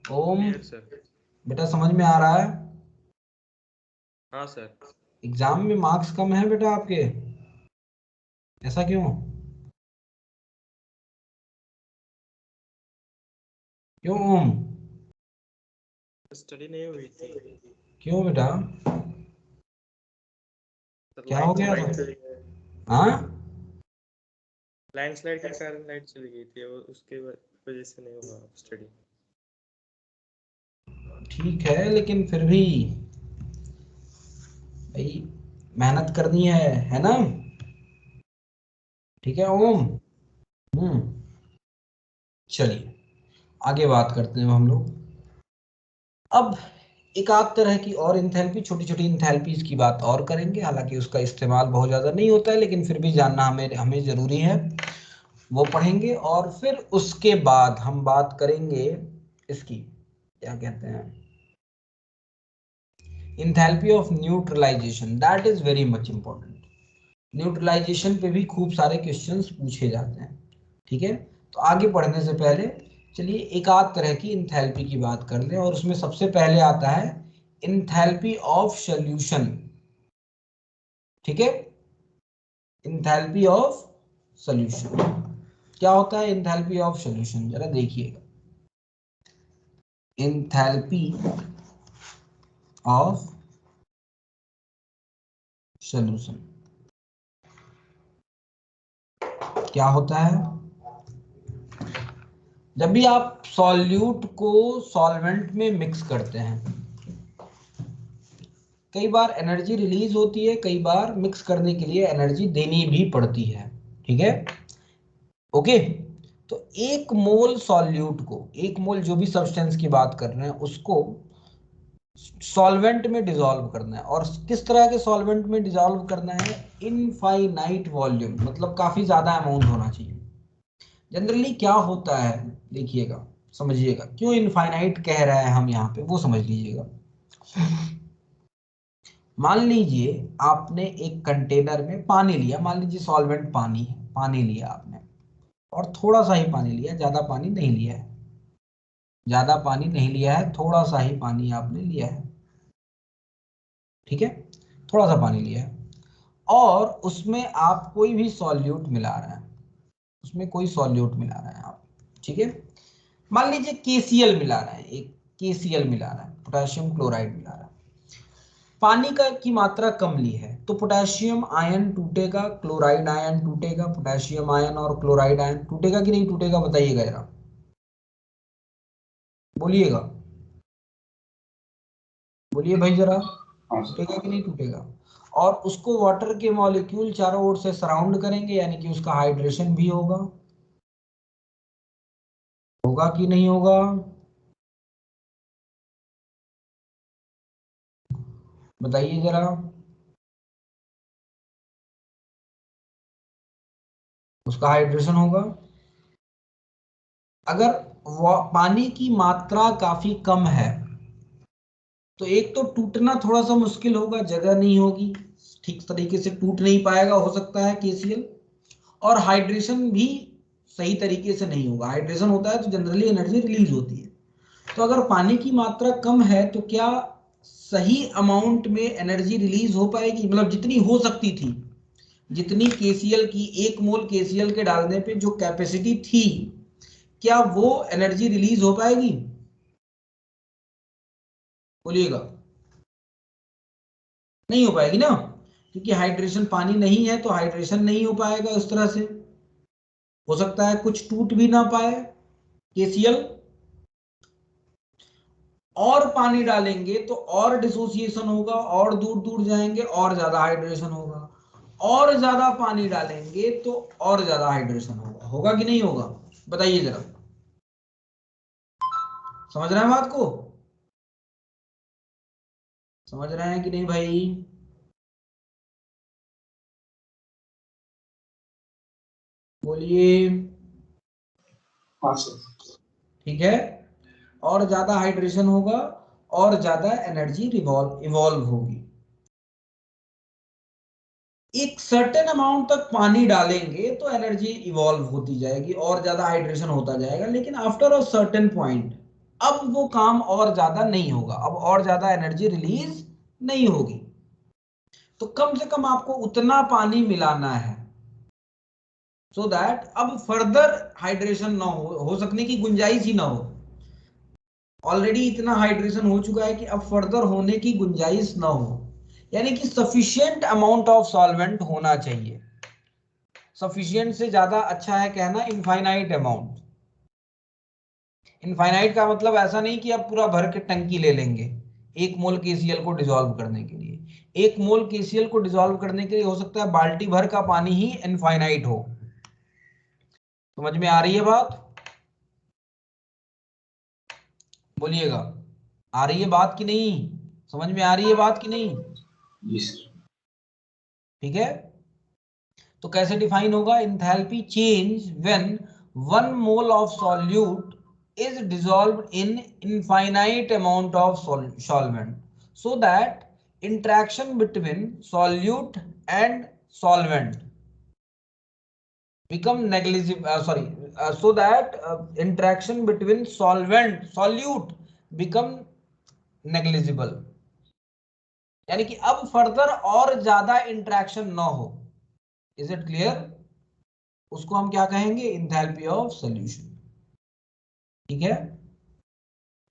ओम Clear, sir. बेटा समझ में आ रहा है? हाँ सर। एग्जाम में मार्क्स कम है बेटा आपके, ऐसा क्यों? क्यों ओम? स्टडी नहीं हुई थी क्यों बेटा? सर, क्या हो गया था? चली गई। हाँ, लैंडस्लाइड के कारण लाइट चली गई थी और उसके वजह से नहीं हुआ स्टडी। ठीक है, लेकिन फिर भी भाई मेहनत करनी है ना? ठीक है ओम। चलिए आगे बात करते हैं हम लोग। अब एक आध तरह की और इंथैल्पी, छोटी छोटी इंथैल्पीज की बात और करेंगे, हालांकि उसका इस्तेमाल बहुत ज्यादा नहीं होता है, लेकिन फिर भी जानना हमें जरूरी है, वो पढ़ेंगे। और फिर उसके बाद हम बात करेंगे इसकी, क्या कहते हैं, enthalpy of neutralization. That is very much important. Neutralization पे भी खूब सारे क्वेश्चंस पूछे जाते हैं। ठीक है, तो आगे बढ़ने से पहले चलिए एक आध तरह की इंथैल्पी की बात कर लें, और उसमें सबसे पहले आता है इंथैल्पी ऑफ सॉल्यूशन। ठीक है, इंथैल्पी ऑफ सॉल्यूशन क्या होता है? इंथैल्पी ऑफ सॉल्यूशन जरा देखिएगा। इंथैल्पी ऑफ सॉल्यूशन क्या होता है? जब भी आप सॉल्यूट को सॉल्वेंट में मिक्स करते हैं, कई बार एनर्जी रिलीज होती है, कई बार मिक्स करने के लिए एनर्जी देनी भी पड़ती है। ठीक है, ओके। तो एक मोल सॉल्यूट को, एक मोल जो भी सब्सटेंस की बात कर रहे हैं उसको सॉल्वेंट में डिसॉल्व करना है। और किस तरह के सॉल्वेंट में डिसॉल्व करना है? इनफाइनाइट वॉल्यूम, मतलब काफी ज्यादा अमाउंट होना चाहिए। जनरली क्या होता है, देखिएगा समझिएगा, क्यों इनफाइनाइट कह रहा है हम यहाँ पे, वो समझ लीजिएगा। मान लीजिए आपने एक कंटेनर में पानी लिया, मान लीजिए सॉल्वेंट पानी है, पानी लिया आपने, और थोड़ा सा ही पानी लिया, ज्यादा पानी नहीं लिया है, ज्यादा पानी नहीं लिया है, थोड़ा सा ही पानी आपने लिया है। ठीक है, थोड़ा सा पानी लिया है, और उसमें आप कोई भी सॉल्यूट मिला रहे हैं, उसमें कोई सॉल्यूट मिला रहे हैं आप। ठीक है, मान लीजिए KCl मिला रहे हैं, एक KCl मिला रहा है, पोटेशियम क्लोराइड मिला रहा है। पानी का की मात्रा कम ली है, तो पोटेशियम आयन टूटेगा, क्लोराइड आयन टूटेगा, पोटेशियम आयन और क्लोराइड आयन टूटेगा कि नहीं टूटेगा? बताइएगा जरा, बोलिएगा, बोलिए भाई जरा, हाँ सर। टूटेगा कि नहीं टूटेगा? और उसको वाटर के मॉलिक्यूल चारों ओर से सराउंड करेंगे, यानी कि उसका हाइड्रेशन भी होगा, होगा कि नहीं होगा? बताइए जरा, उसका हाइड्रेशन होगा। अगर पानी की मात्रा काफी कम है, तो एक तो टूटना थोड़ा सा मुश्किल होगा, जगह नहीं होगी, ठीक तरीके से टूट नहीं पाएगा, हो सकता है KCl। और हाइड्रेशन भी सही तरीके से नहीं होगा। हाइड्रेशन होता है तो जनरली एनर्जी रिलीज होती है। तो अगर पानी की मात्रा कम है तो क्या सही अमाउंट में एनर्जी रिलीज हो पाएगी? मतलब जितनी हो सकती थी, जितनी केसीएल की, 1 मोल केसीएल के डालने पे जो कैपेसिटी थी, क्या वो एनर्जी रिलीज हो पाएगी? बोलिएगा। नहीं हो पाएगी ना, क्योंकि हाइड्रेशन, पानी नहीं है तो हाइड्रेशन नहीं हो पाएगा उस तरह से। हो सकता है कुछ टूट भी ना पाए केसीएल, और पानी डालेंगे तो और डिसोसिएशन होगा, और दूर दूर जाएंगे और ज्यादा हाइड्रेशन होगा, और ज्यादा पानी डालेंगे तो और ज्यादा हाइड्रेशन होगा। होगा कि नहीं होगा? बताइए जरा, समझ रहे हैं बात को? समझ रहे हैं कि नहीं भाई? बोलिए। हाँ सर। ठीक है, और ज्यादा हाइड्रेशन होगा और ज्यादा एनर्जी इवॉल्व होगी। एक सर्टेन अमाउंट तक पानी डालेंगे तो एनर्जी इवॉल्व होती जाएगी और ज्यादा हाइड्रेशन होता जाएगा, लेकिन आफ्टर अ सर्टेन पॉइंट अब वो काम और ज्यादा नहीं होगा, अब और ज्यादा एनर्जी रिलीज नहीं होगी। तो कम से कम आपको उतना पानी मिलाना है सो दैट अब फर्दर हाइड्रेशन ना हो सकने की गुंजाइश ही ना हो। ऑलरेडी इतना हाइड्रेशन हो चुका है कि अब फर्दर होने की गुंजाइश ना हो, यानी कि सफिशिएंट अमाउंट ऑफ सॉल्वेंट होना चाहिए। सफिशिएंट से ज्यादा अच्छा है कहना इनफाइनाइट अमाउंट। इनफाइनाइट का मतलब ऐसा नहीं कि आप पूरा भर के टंकी ले लेंगे 1 मोल केसीएल को डिसॉल्व करने के लिए। 1 मोल केसीएल को डिसॉल्व करने के लिए हो सकता है बाल्टी भर का पानी ही इनफाइनाइट हो। समझ में आ रही है बात? बोलिएगा, आ रही है बात कि नहीं? समझ में आ रही है बात कि नहीं? जी सर। ठीक है, तो कैसे डिफाइन होगा? Enthalpy change when 1 mole of solute is dissolved in infinite amount of solvent, so that interaction between solute and solvent become negligible, so that interaction between solute become negligible, यानी कि अब फर्दर और ज्यादा इंटरेक्शन ना हो। Is it clear? उसको हम क्या कहेंगे? Enthalpy of solution. ठीक है,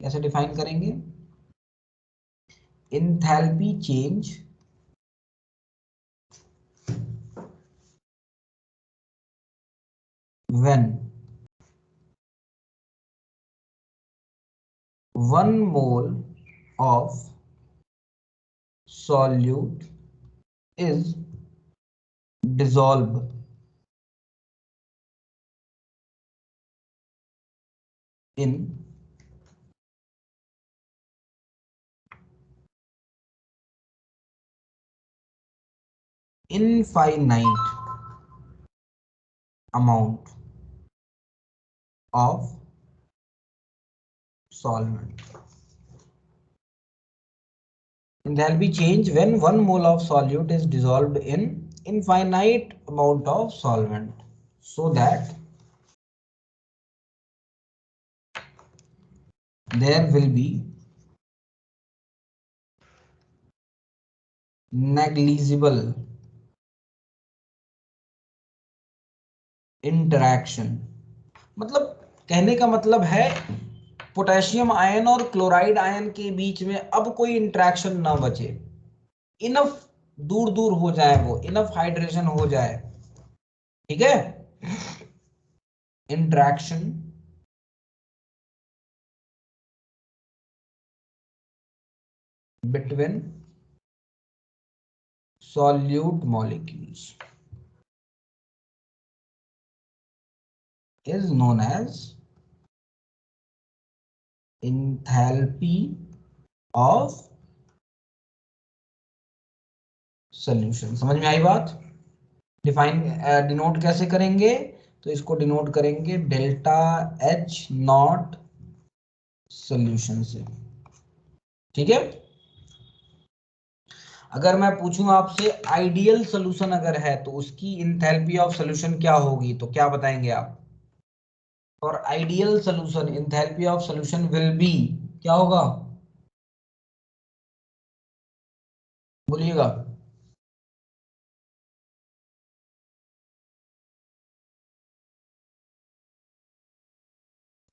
कैसे डिफाइन करेंगे? enthalpy change when 1 mole of solute is dissolved in infinite amount of solvent. Enthalpy change when 1 mole of solute is dissolved in infinite amount of solvent, so that there will be negligible interaction। मतलब कहने का मतलब है पोटेशियम आयन और क्लोराइड आयन के बीच में अब कोई इंटरेक्शन ना बचे, इनफ दूर दूर हो जाए, वो इनफ हाइड्रेशन हो जाए। ठीक है, interaction between solute molecules is known as enthalpy of solution। समझ में आई बात? डिफाइन डिनोट कैसे करेंगे? तो इसको डिनोट करेंगे डेल्टा एच नॉट सॉल्यूशन से। ठीक है, अगर मैं पूछूं आपसे आइडियल सॉल्यूशन अगर है तो उसकी इंथैल्पी ऑफ सॉल्यूशन क्या होगी, तो क्या बताएंगे आप? और ideal solution enthalpy of solution will be, क्या होगा बोलिएगा।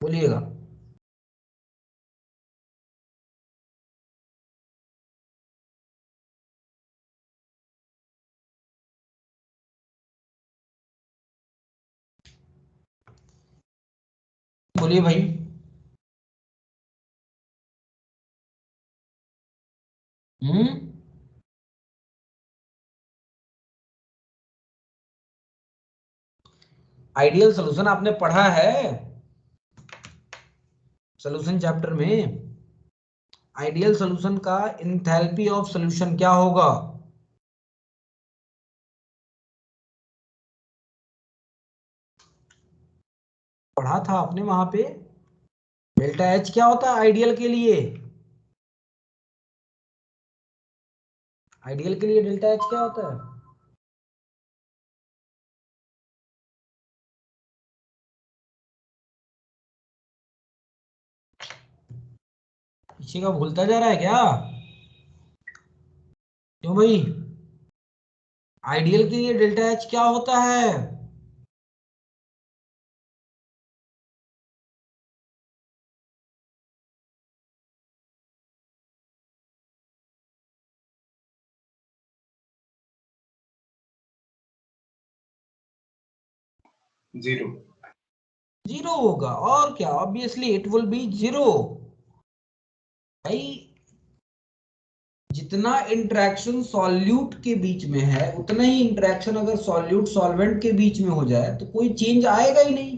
बोलिएगा। बोलिए भाई। आइडियल सोल्यूशन आपने पढ़ा है सोल्यूशन चैप्टर में। आइडियल सोल्यूशन का एंथैल्पी ऑफ सोल्यूशन क्या होगा? पढ़ा था आपने वहां पे। डेल्टा एच क्या होता है आइडियल के लिए? आइडियल के लिए डेल्टा एच क्या होता है? पीछे का भूलता जा रहा है क्या? क्यों भाई? आइडियल के लिए डेल्टा एच क्या होता है? जीरो। जीरो होगा और क्या, obviously it will be zero. भाई जितना इंटरेक्शन सॉल्यूट के बीच में है उतना ही इंटरेक्शन अगर सॉल्यूट सॉल्वेंट के बीच में हो जाए तो कोई चेंज आएगा ही नहीं,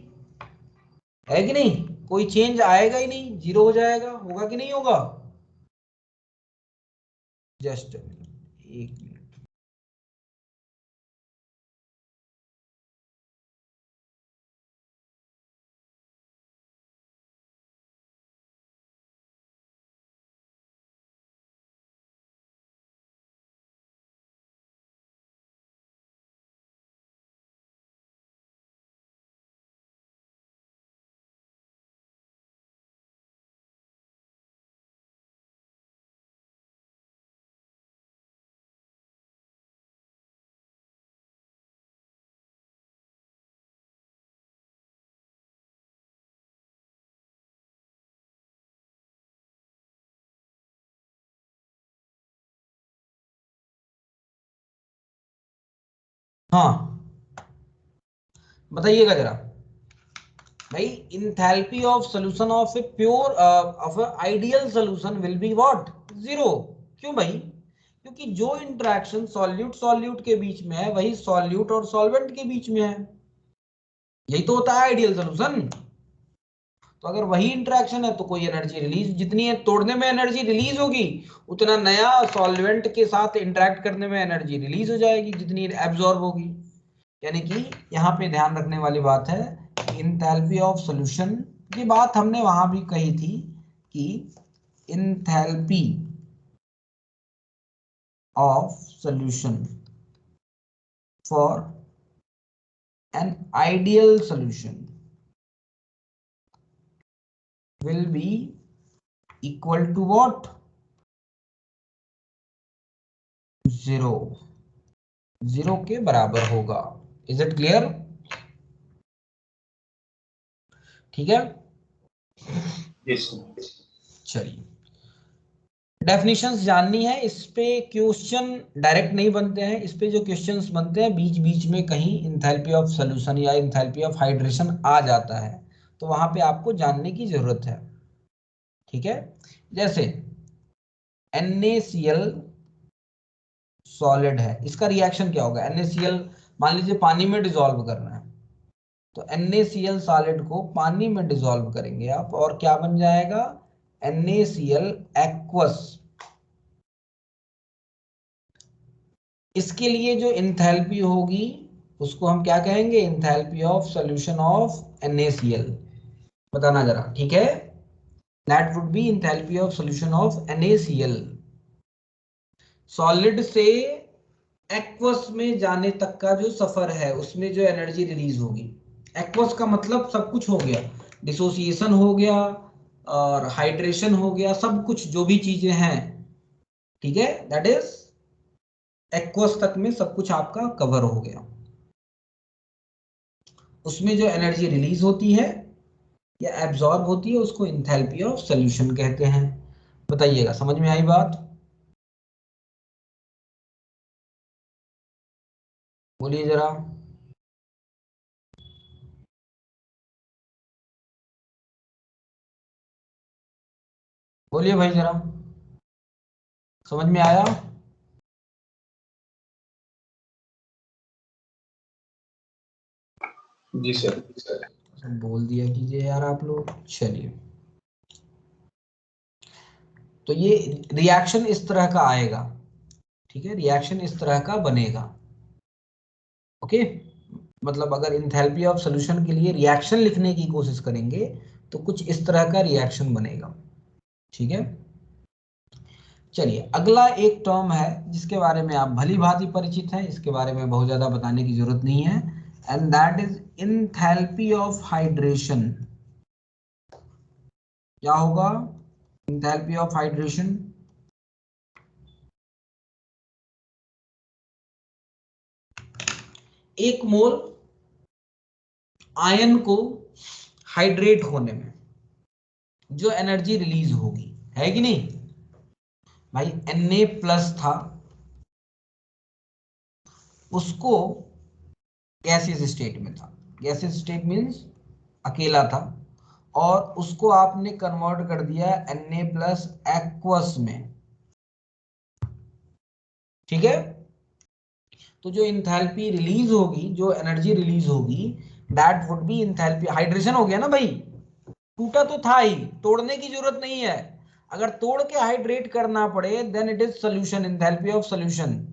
है कि नहीं? कोई चेंज आएगा ही नहीं, जीरो हो जाएगा। होगा कि नहीं होगा? जस्ट एक मिनट। हाँ बताइएगा जरा भाई। Enthalpy of solution of a pure of ideal solution will be what? Zero. क्यों भाई? क्योंकि जो इंटरेक्शन सॉल्यूट सॉल्यूट के बीच में है वही सॉल्यूट और सॉल्वेंट के बीच में है। यही तो होता है आइडियल सॉल्यूशन। तो अगर वही इंटरेक्शन है तो कोई एनर्जी रिलीज, जितनी है तोड़ने में एनर्जी रिलीज होगी उतना नया सॉल्वेंट के साथ इंटरेक्ट करने में एनर्जी रिलीज हो जाएगी जितनी एब्जॉर्ब होगी। यानी कि यहाँ पे ध्यान रखने वाली बात है इंथैल्पी ऑफ सॉल्यूशन की बात हमने वहां भी कही थी कि enthalpy of solution for an ideal solution will be equal to what? Zero. Zero के बराबर होगा। Is it clear? ठीक है। यस। चलिए डेफिनेशंस जाननी है, इस पे क्वेश्चन डायरेक्ट नहीं बनते हैं, इस पे जो क्वेश्चंस बनते हैं बीच बीच में कहीं इंथैल्पी ऑफ सॉल्यूशन या इंथैल्पी ऑफ हाइड्रेशन आ जाता है तो वहां पे आपको जानने की जरूरत है। ठीक है। जैसे NaCl सॉलिड है, इसका रिएक्शन क्या होगा? NaCl मान लीजिए पानी में डिसॉल्व करना है तो NaCl सॉलिड को पानी में डिसॉल्व करेंगे आप और क्या बन जाएगा? NaCl aqueous. इसके लिए जो इंथैल्पी होगी उसको हम क्या कहेंगे? Enthalpy of solution of NaCl। बताना जरा, ठीक है? That would be enthalpy of solution of NaCl। Solid से एक्वस में जाने तक का जो सफर है उसमें जो एनर्जी रिलीज होगी, एक्वस का मतलब सब कुछ हो गया, डिसोसिएशन हो गया और हाइड्रेशन हो गया, सब कुछ जो भी चीजें हैं, ठीक है, दैट इज एक्वस तक में सब कुछ आपका कवर हो गया। उसमें जो एनर्जी रिलीज होती है या एब्जॉर्ब होती है उसको इंथैल्पी ऑफ सॉल्यूशन कहते हैं। बताइएगा, समझ में आई बात? बोलिए जरा। बोलिए भाई जरा, समझ में आया? जी सर। बोल दिया कीजिए यार आप लोग। चलिए, तो ये रिएक्शन इस तरह का आएगा, ठीक है, रिएक्शन इस तरह का बनेगा। ओके, मतलब अगर इंथैल्पी ऑफ सॉल्यूशन के लिए रिएक्शन लिखने की कोशिश करेंगे तो कुछ इस तरह का रिएक्शन बनेगा, ठीक है। चलिए, अगला एक टर्म है जिसके बारे में आप भली भांति परिचित हैं, इसके बारे में बहुत ज्यादा बताने की जरूरत नहीं है, and that is enthalpy of hydration. क्या होगा? Enthalpy of hydration. एक मोल आयन को हाइड्रेट होने में जो एनर्जी रिलीज होगी, है कि नहीं भाई? Na+ था, उसको गैसियस स्टेट में था, गैसियस स्टेट मींस अकेला था, और उसको आपने कन्वर्ट कर दिया Na+ एक्वस में, ठीक है। तो जो इंथैल्पी रिलीज होगी, जो एनर्जी रिलीज होगी, that would be enthalpy. Hydration हो गया ना भाई, टूटा तो था ही, तोड़ने की जरूरत नहीं है। अगर तोड़ के हाइड्रेट करना पड़े then it is solution, enthalpy of solution.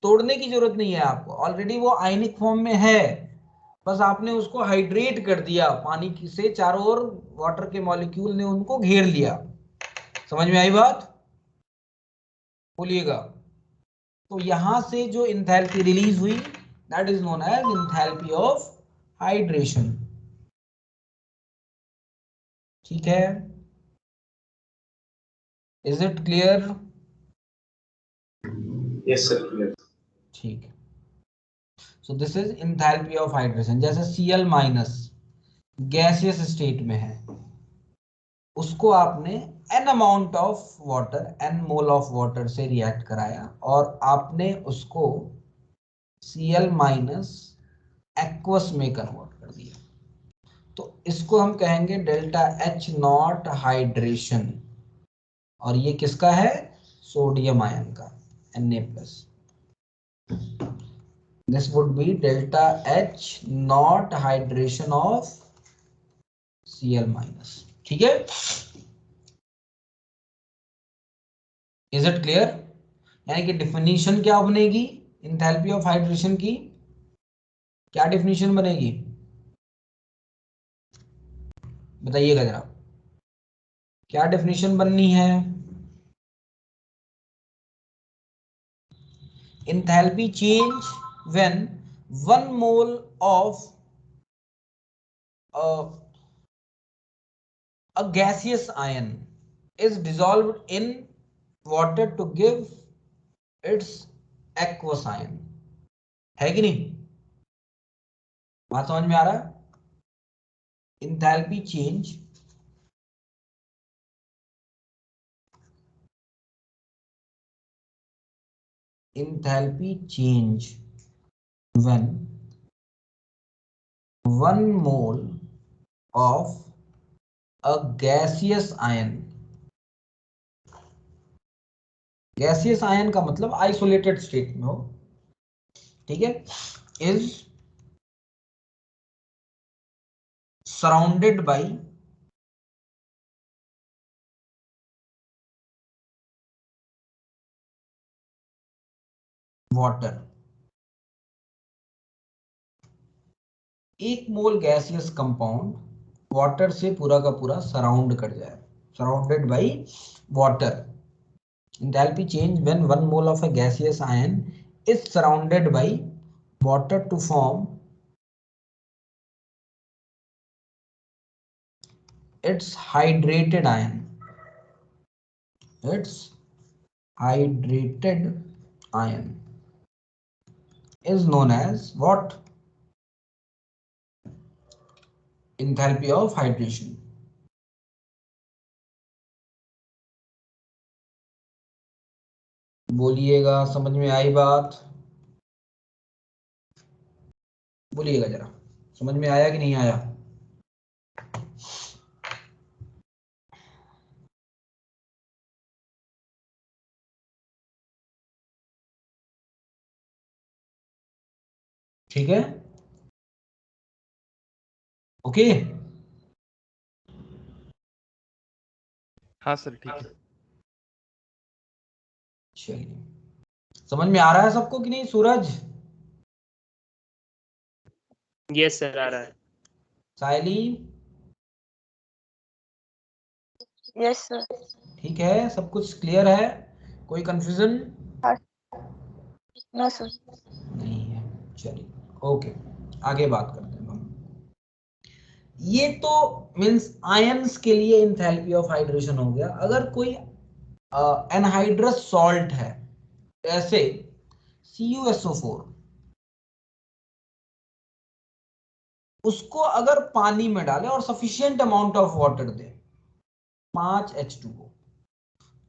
तोड़ने की जरूरत नहीं है आपको, ऑलरेडी वो आयनिक फॉर्म में है, बस आपने उसको हाइड्रेट कर दिया, पानी से चारों ओर वाटर के मॉलिक्यूल ने उनको घेर लिया। समझ में आई बात? बोलिएगा। तो यहां से जो इंथैल्पी रिलीज हुई that is known as enthalpy of hydration, ठीक है। Is it clear? Yes sir, clear. ठीक है। So this is enthalpy of hydration. जैसे Cl- गैसियस स्टेट में है, उसको आपने n amount of water, n mole of water से रिएक्ट कराया और आपने उसको Cl- एक्वस में कन्वर्ट कर दिया, तो इसको हम कहेंगे डेल्टा H0 हाइड्रेशन। और ये किसका है? सोडियम आयन का, Na+। This would be delta H0 hydration of Cl-, ठीक है। Is it clear? यानी कि डिफिनीशन क्या बनेगी इंथैल्पी ऑफ हाइड्रेशन की? क्या डिफिनीशन बनेगी बताइएगा जरा, क्या डिफिनीशन बननी है? Enthalpy change when 1 mole of a gaseous ion is dissolved in water to give its aqueous ion, है कि नहीं? बात समझ में आ रहा है? Enthalpy change when 1 mole of a gaseous ion, gaseous ion का मतलब आइसोलेटेड स्टेट में हो, ठीक है, इज सराउंडेड बाय वाटर। एक मोल गैसियस कंपाउंड वाटर से पूरा का पूरा सराउंड कर जाए, surrounded by water. Enthalpy change when 1 mole of a gaseous ion is surrounded by water to form its hydrated ion. Its hydrated ion is known as what? Enthalpy of hydration. बोलिएगा, समझ में आई बात? बोलिएगा जरा, समझ में आया कि नहीं आया? ठीक है, ओके। हाँ सर ठीक है। चलिए, समझ में आ रहा है सबको कि नहीं? सूरज, यस सर आ रहा है। Sayali, yes sir. ठीक है, सब कुछ क्लियर है? कोई कंफ्यूजन नो सर। नहीं है? चलिए, ओके, आगे बात करते हैं हम। ये तो मींस आयंस के लिए इंथैल्पी ऑफ हाइड्रेशन हो गया। अगर कोई एनहाइड्रस सॉल्ट है, ऐसे CuSO4, उसको अगर पानी में डाले और sufficient amount of water they, 5H2O,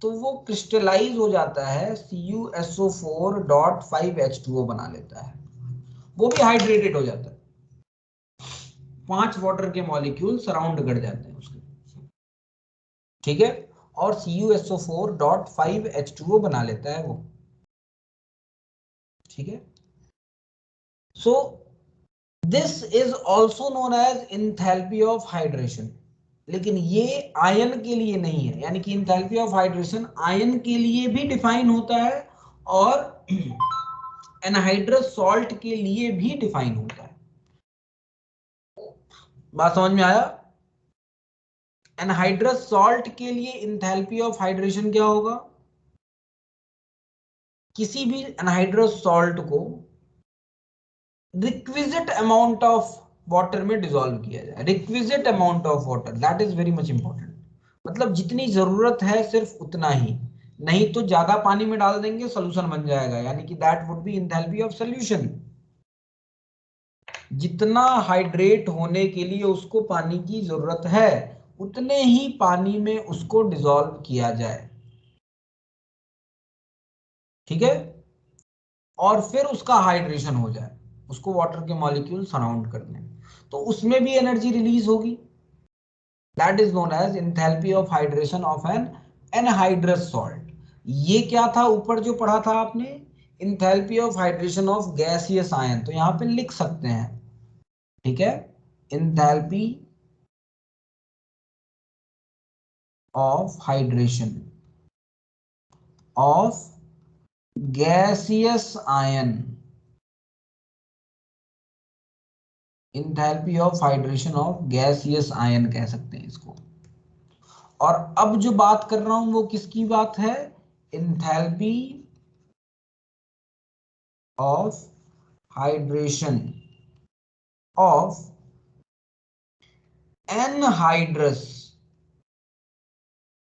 तो वो क्रिस्टलाइज हो जाता है, CuSO4.5H2O बना लेता है, वो भी हाइड्रेटेड हो जाता है। 5 वाटर के मॉलिक्यूल सराउंड कर जाते हैं उसके, ठीक है, और CuSO4.5H2O बना लेता है वो, ठीक है। So this is also known as enthalpy of hydration, लेकिन ये आयन के लिए नहीं है, यानी कि इंथैल्पी ऑफ हाइड्रेशन आयन के लिए भी डिफाइन होता है और एनहाइड्रस सॉल्ट के लिए भी डिफाइन होता है। बात समझ में आया? एनहाइड्रस सॉल्ट के लिए इंथैल्पी ऑफ हाइड्रेशन क्या होगा? किसी भी एनहाइड्रस सॉल्ट को रिक्विजिट अमाउंट ऑफ वाटर में डिसॉल्व किया जाए। Requisite amount of water, that is very much important. मतलब जितनी जरूरत है सिर्फ उतना ही, नहीं तो ज्यादा पानी में डाल देंगे सॉल्यूशन बन जाएगा, यानी कि that would B enthalpy of solution. जितना हाइड्रेट होने के लिए उसको पानी की जरूरत है, उतने ही पानी में उसको डिसॉल्व किया जाए, ठीक है, और फिर उसका हाइड्रेशन हो जाए, उसको वाटर के मॉलिक्यूल सराउंड कर दें, तो उसमें भी एनर्जी रिलीज होगी। That is known as enthalpy of hydration of an anhydrous salt. ये क्या था ऊपर जो पढ़ा था आपने? Enthalpy of hydration of gaseous ion. तो यहां पे लिख सकते हैं, ठीक है, enthalpy of hydration of gaseous ion, enthalpy of hydration of gaseous ion कह सकते हैं इसको। और अब जो बात कर रहा हूं वो किसकी बात है? Enthalpy of hydration of anhydrous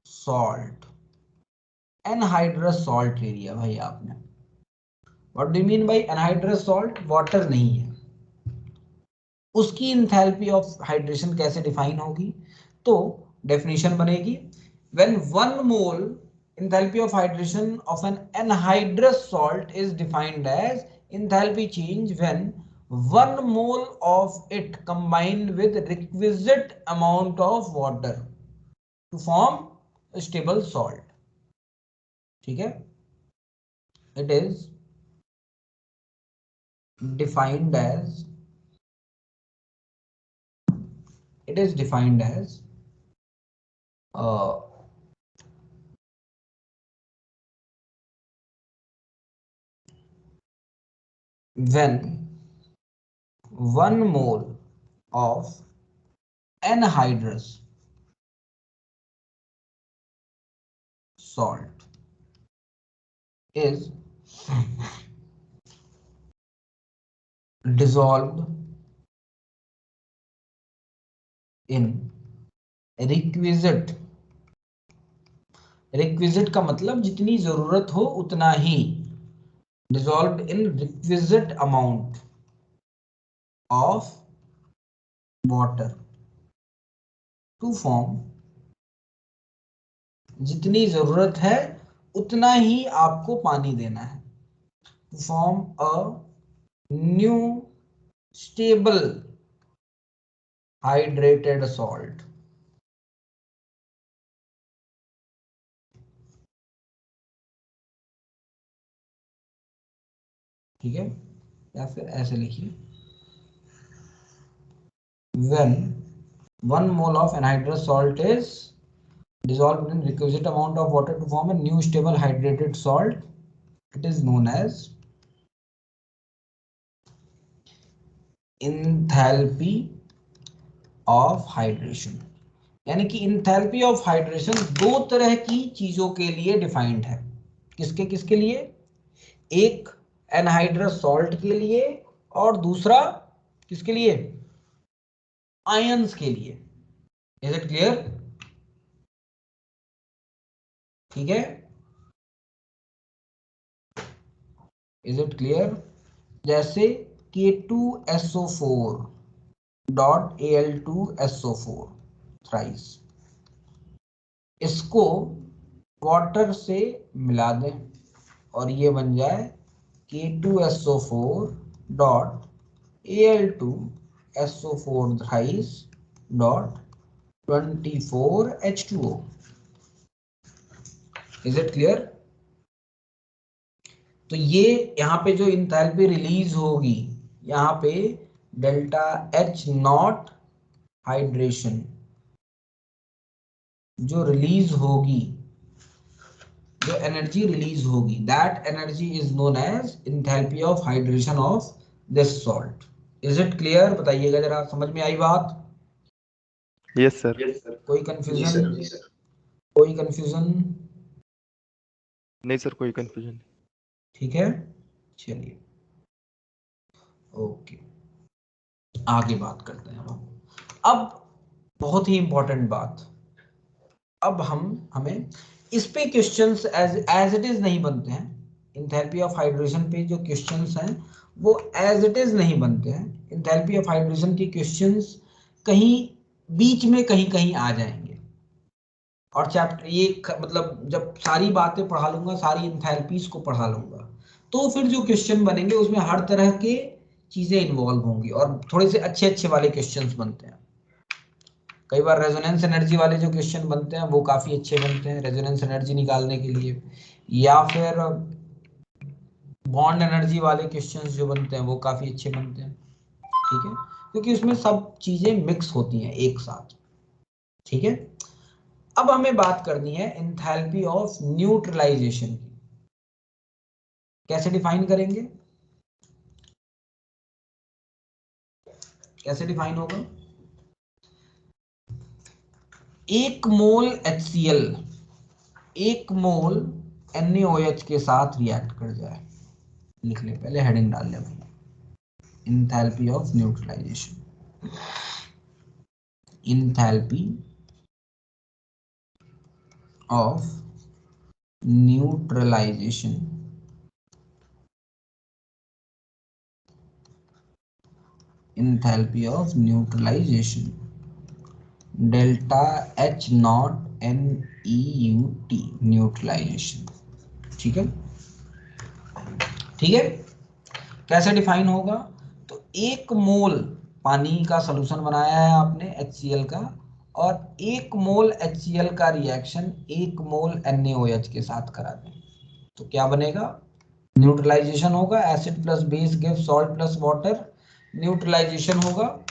salt. Anhydrous salt ले लिया भाई आपने। What do you mean by anhydrous salt? Water नहीं है, उसकी इंथैल्पी ऑफ हाइड्रेशन कैसे डिफाइन होगी? तो डेफिनेशन बनेगी, when 1 mole enthalpy of hydration of an anhydrous salt is defined as enthalpy change when 1 mole of it combined with requisite amount of water to form a stable salt, ठीक है। it is defined as when 1 mole of anhydrous salt is dissolved in requisite, requisite का मतलब जितनी जरूरत हो उतना ही, dissolved in requisite amount of water to form, जितनी जरूरत है उतना ही आपको पानी देना है, to form a new stable hydrated salt. ठीक है, या फिर ऐसे लिखिए, when 1 mole of anhydrous salt is dissolved in requisite amount of water to form a new stable hydrated salt, it is known as enthalpy of hydration। यानी कि इंथैल्पी ऑफ हाइड्रेशन दो तरह की चीजों के लिए डिफाइंड है। किसके किसके लिए? एक एनहाइड्रस सॉल्ट के लिए और दूसरा किसके लिए? आयंस के लिए। Is it clear? ठीक है, इज इट क्लियर? जैसे K2SO4 डॉट Al2SO4 थ्राइस, इसको वाटर से मिला दें और ये बन जाए K2SO4 dot Al2SO4 thrice dot 24H2O। Is it clear? तो ये यहाँ पे जो इंथैल्पी रिलीज होगी, यहाँ पे डेल्टा H नॉट हाइड्रेशन जो रिलीज होगी, जो एनर्जी रिलीज होगी, that energy is known as enthalpy of hydration of this salt. Is it clear? बताइएगा जरा, समझ में आई बात? Yes sir. कोई कंफ्यूजन? कोई कंफ्यूजन? नहीं सर, कोई कंफ्यूजन नहीं। ठीक है, चलिए ओके, आगे बात करते हैं हम। अब बहुत ही इंपॉर्टेंट बात, अब हमें इस पे क्वेश्चंस एज इट इज नहीं बनते हैं। इंथैल्पी ऑफ हाइड्रेशन पे जो क्वेश्चंस हैं वो एज इट इज नहीं बनते हैं। इंथैल्पी ऑफ हाइड्रेशन के क्वेश्चंस कहीं बीच में कहीं कहीं आ जाएंगे, और चैप्टर ये मतलब जब सारी बातें पढ़ा लूंगा, सारी इंथैल्पीज को पढ़ा लूंगा, तो फिर जो क्वेश्चन बनेंगे उसमें हर तरह के चीजें इन्वॉल्व होंगी और थोड़े से अच्छे अच्छे वाले क्वेश्चंस बनते हैं। कई बार रेजोनेंस एनर्जी वाले जो क्वेश्चन बनते हैं वो काफी अच्छे बनते हैं रेजोनेंस एनर्जी निकालने के लिए, या फिर बॉन्ड एनर्जी वाले क्वेश्चंस जो बनते हैं वो काफी अच्छे बनते हैं। ठीक है, क्योंकि उसमें सब चीजें मिक्स होती हैं एक साथ। ठीक है, अब हमें बात करनी है एंथैल्पी ऑफ न्यूट्रलाइजेशन की। कैसे डिफाइन करेंगे? कैसे डिफाइन होगा? 1 मोल HCl 1 मोल NaOH के साथ रिएक्ट कर जाए, लिख ले, पहले हेडिंग डाल ले भाई, enthalpy of neutralization. Enthalpy of neutralization enthalpy of neutralization delta H naught NEUT neutralization. ठीक है, ठीक है, कैसे डिफाइन होगा? तो 1 मोल पानी का सॉल्यूशन बनाया है आपने HCl का, और 1 मोल HCl का रिएक्शन 1 मोल NaOH के साथ करा दें, तो क्या बनेगा? न्यूट्रलाइजेशन होगा, acid plus base give salt plus water, neutralization होगा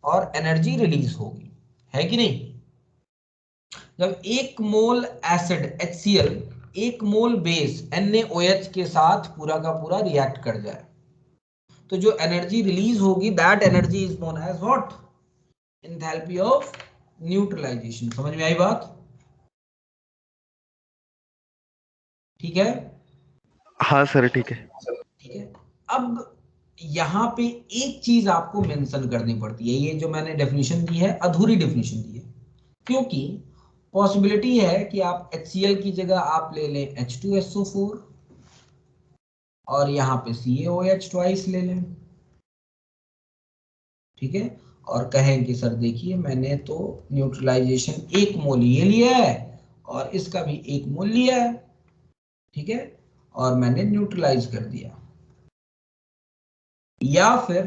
और एनर्जी रिलीज होगी, है कि नहीं? जब 1 मोल एसिड HCl 1 मोल बेस NaOH के साथ पूरा का पूरा रिएक्ट कर जाए, तो जो एनर्जी रिलीज होगी that energy is known as what? Enthalpy of neutralization. समझ में आई बात? ठीक है, हाँ सर, ठीक है। ठीक है। अब यहाँ पे एक चीज आपको मेंशन करनी पड़ती है, ये जो मैंने डेफिनेशन दी है अधूरी डेफिनेशन दी है, क्योंकि पॉसिबिलिटी है कि आप HCl की जगह आप ले लें H2SO4 और यहाँ पे CaOH ट्वाइस ले लें, ठीक है, और कहें कि सर देखिए मैंने तो न्यूट्रलाइजेशन 1 मोल ये लिया है और इसका भी 1 मोल लिया है, ठीक है, और मैंने न्यूट्रलाइज कर दिया। या फिर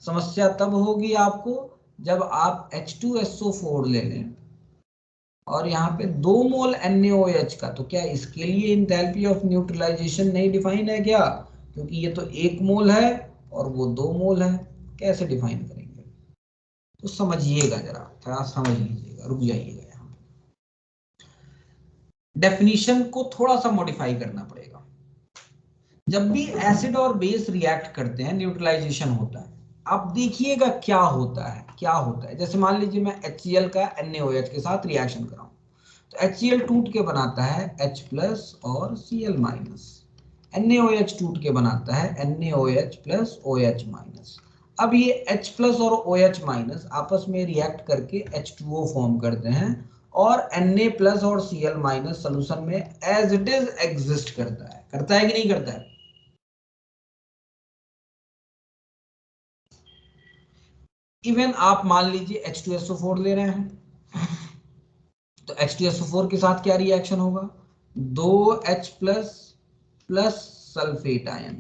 समस्या तब होगी आपको जब आप H2SO4 ले लें और यहाँ पे 2 मोल NaOH का, तो क्या इसके लिए इंथैल्पी ऑफ न्यूट्रलाइजेशन नहीं डिफाइन है क्या? क्योंकि ये तो 1 मोल है और वो 2 मोल है, कैसे डिफाइन करेंगे? तो समझिएगा, जरा थोड़ा समझ लीजिएगा, रुक जाइएगा, यहाँ डेफिनेशन को थोड़ा सा मॉडिफाई करना पड़ेगा। जब भी एसिड और बेस रिएक्ट करते हैं, न्यूट्रलाइजेशन होता है, आप देखिएगा क्या होता है, क्या होता है। जैसे मान लीजिए मैं HCl का NaOH के साथ रिएक्शन कराऊं, तो HCl टूट के बनाता है H+ और Cl-, NaOH टूट के बनाता है NaOH + OH-। अब ये H+ और OH- आपस में रिएक्ट करके H2O फॉर्म करते हैं और Na+ और Cl- सोल्यूशन में एज इट इज एग्जिस्ट करता है कि नहीं करता है? इवन आप मान लीजिए H2SO4 ले रहे हैं, तो H2SO4 के साथ क्या रिएक्शन होगा? 2H+ plus sulphate ion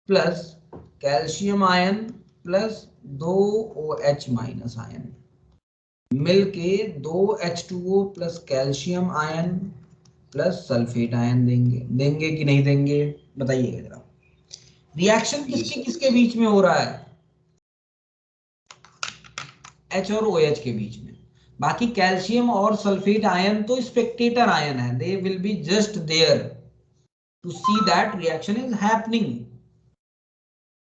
plus calcium ion plus 2OH- ion मिलके 2H2O plus calcium ion plus sulphate ion देंगे कि नहीं देंगे? बताइएगा जरा। रिएक्शन किसके किसके बीच में हो रहा है? H और OH के बीच में। बाकी कैल्शियम और सल्फेट आयन तो स्पेक्टेटर आयन है, they will be just there to see that reaction is happening,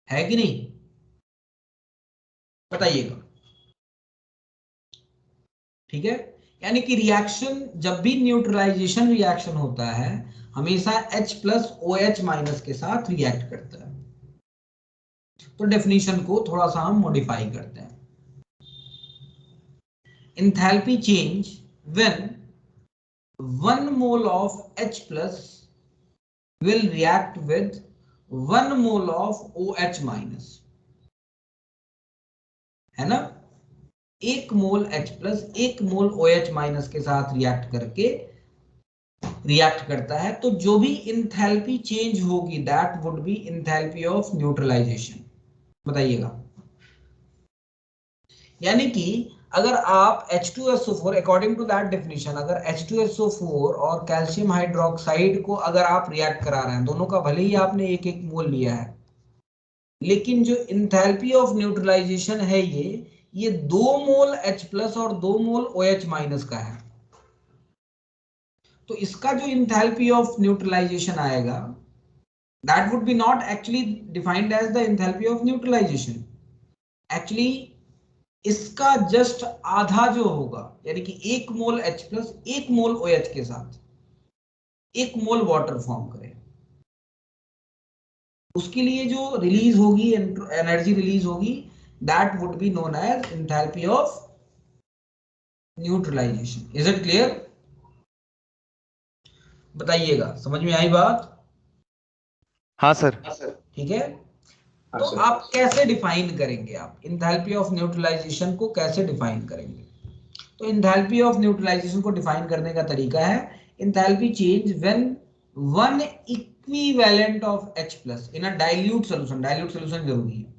है कि नहीं? बताइएगा, ठीक है। यानी कि रिएक्शन, जब भी न्यूट्रलाइजेशन रिएक्शन होता है, हमेशा H+ OH- के साथ रिएक्ट करता है। तो डेफिनेशन को थोड़ा सा हम मॉडिफाई करते हैं। enthalpy change when 1 mole of H+ will react with 1 mole of OH-, है ना? 1 मोल H+ 1 मोल OH- के साथ रिएक्ट करता है, तो जो भी इंथैल्पी चेंज होगी that would be enthalpy of neutralization. बताइएगा। यानी कि अगर आप H2SO4 according to that definition, अगर H2SO4 और कैल्शियम हाइड्रोक्साइड को अगर आप रिएक्ट करा रहे हैं, दोनों का भले ही आपने 1-1 मोल लिया है, लेकिन जो इंथैल्पी ऑफ न्यूट्रलाइजेशन है ये 2 मोल H+ और 2 मोल OH- का है। तो इसका जो इंथैल्पी ऑफ न्यूट्रलाइजेशन आएगा that would be not actually defined as the enthalpy of neutralization. Actually इसका जस्ट आधा जो होगा, यानी कि 1 मोल H+ 1 मोल OH के साथ 1 मोल वाटर फॉर्म करे, उसके लिए जो रिलीज होगी, एनर्जी रिलीज होगी, that would be known as enthalpy of neutralization. Is it clear? बताइएगा, समझ में आई बात? हाँ सर। ठीक है। तो आप कैसे डिफाइन करेंगे, आप एंथैल्पी ऑफ न्यूट्रलाइजेशन को कैसे डिफाइन करेंगे? तो एंथैल्पी ऑफ न्यूट्रलाइजेशन को डिफाइन करने का तरीका है enthalpy change when 1 equivalent of H+ in a dilute solution, dilute solution जरूरी है,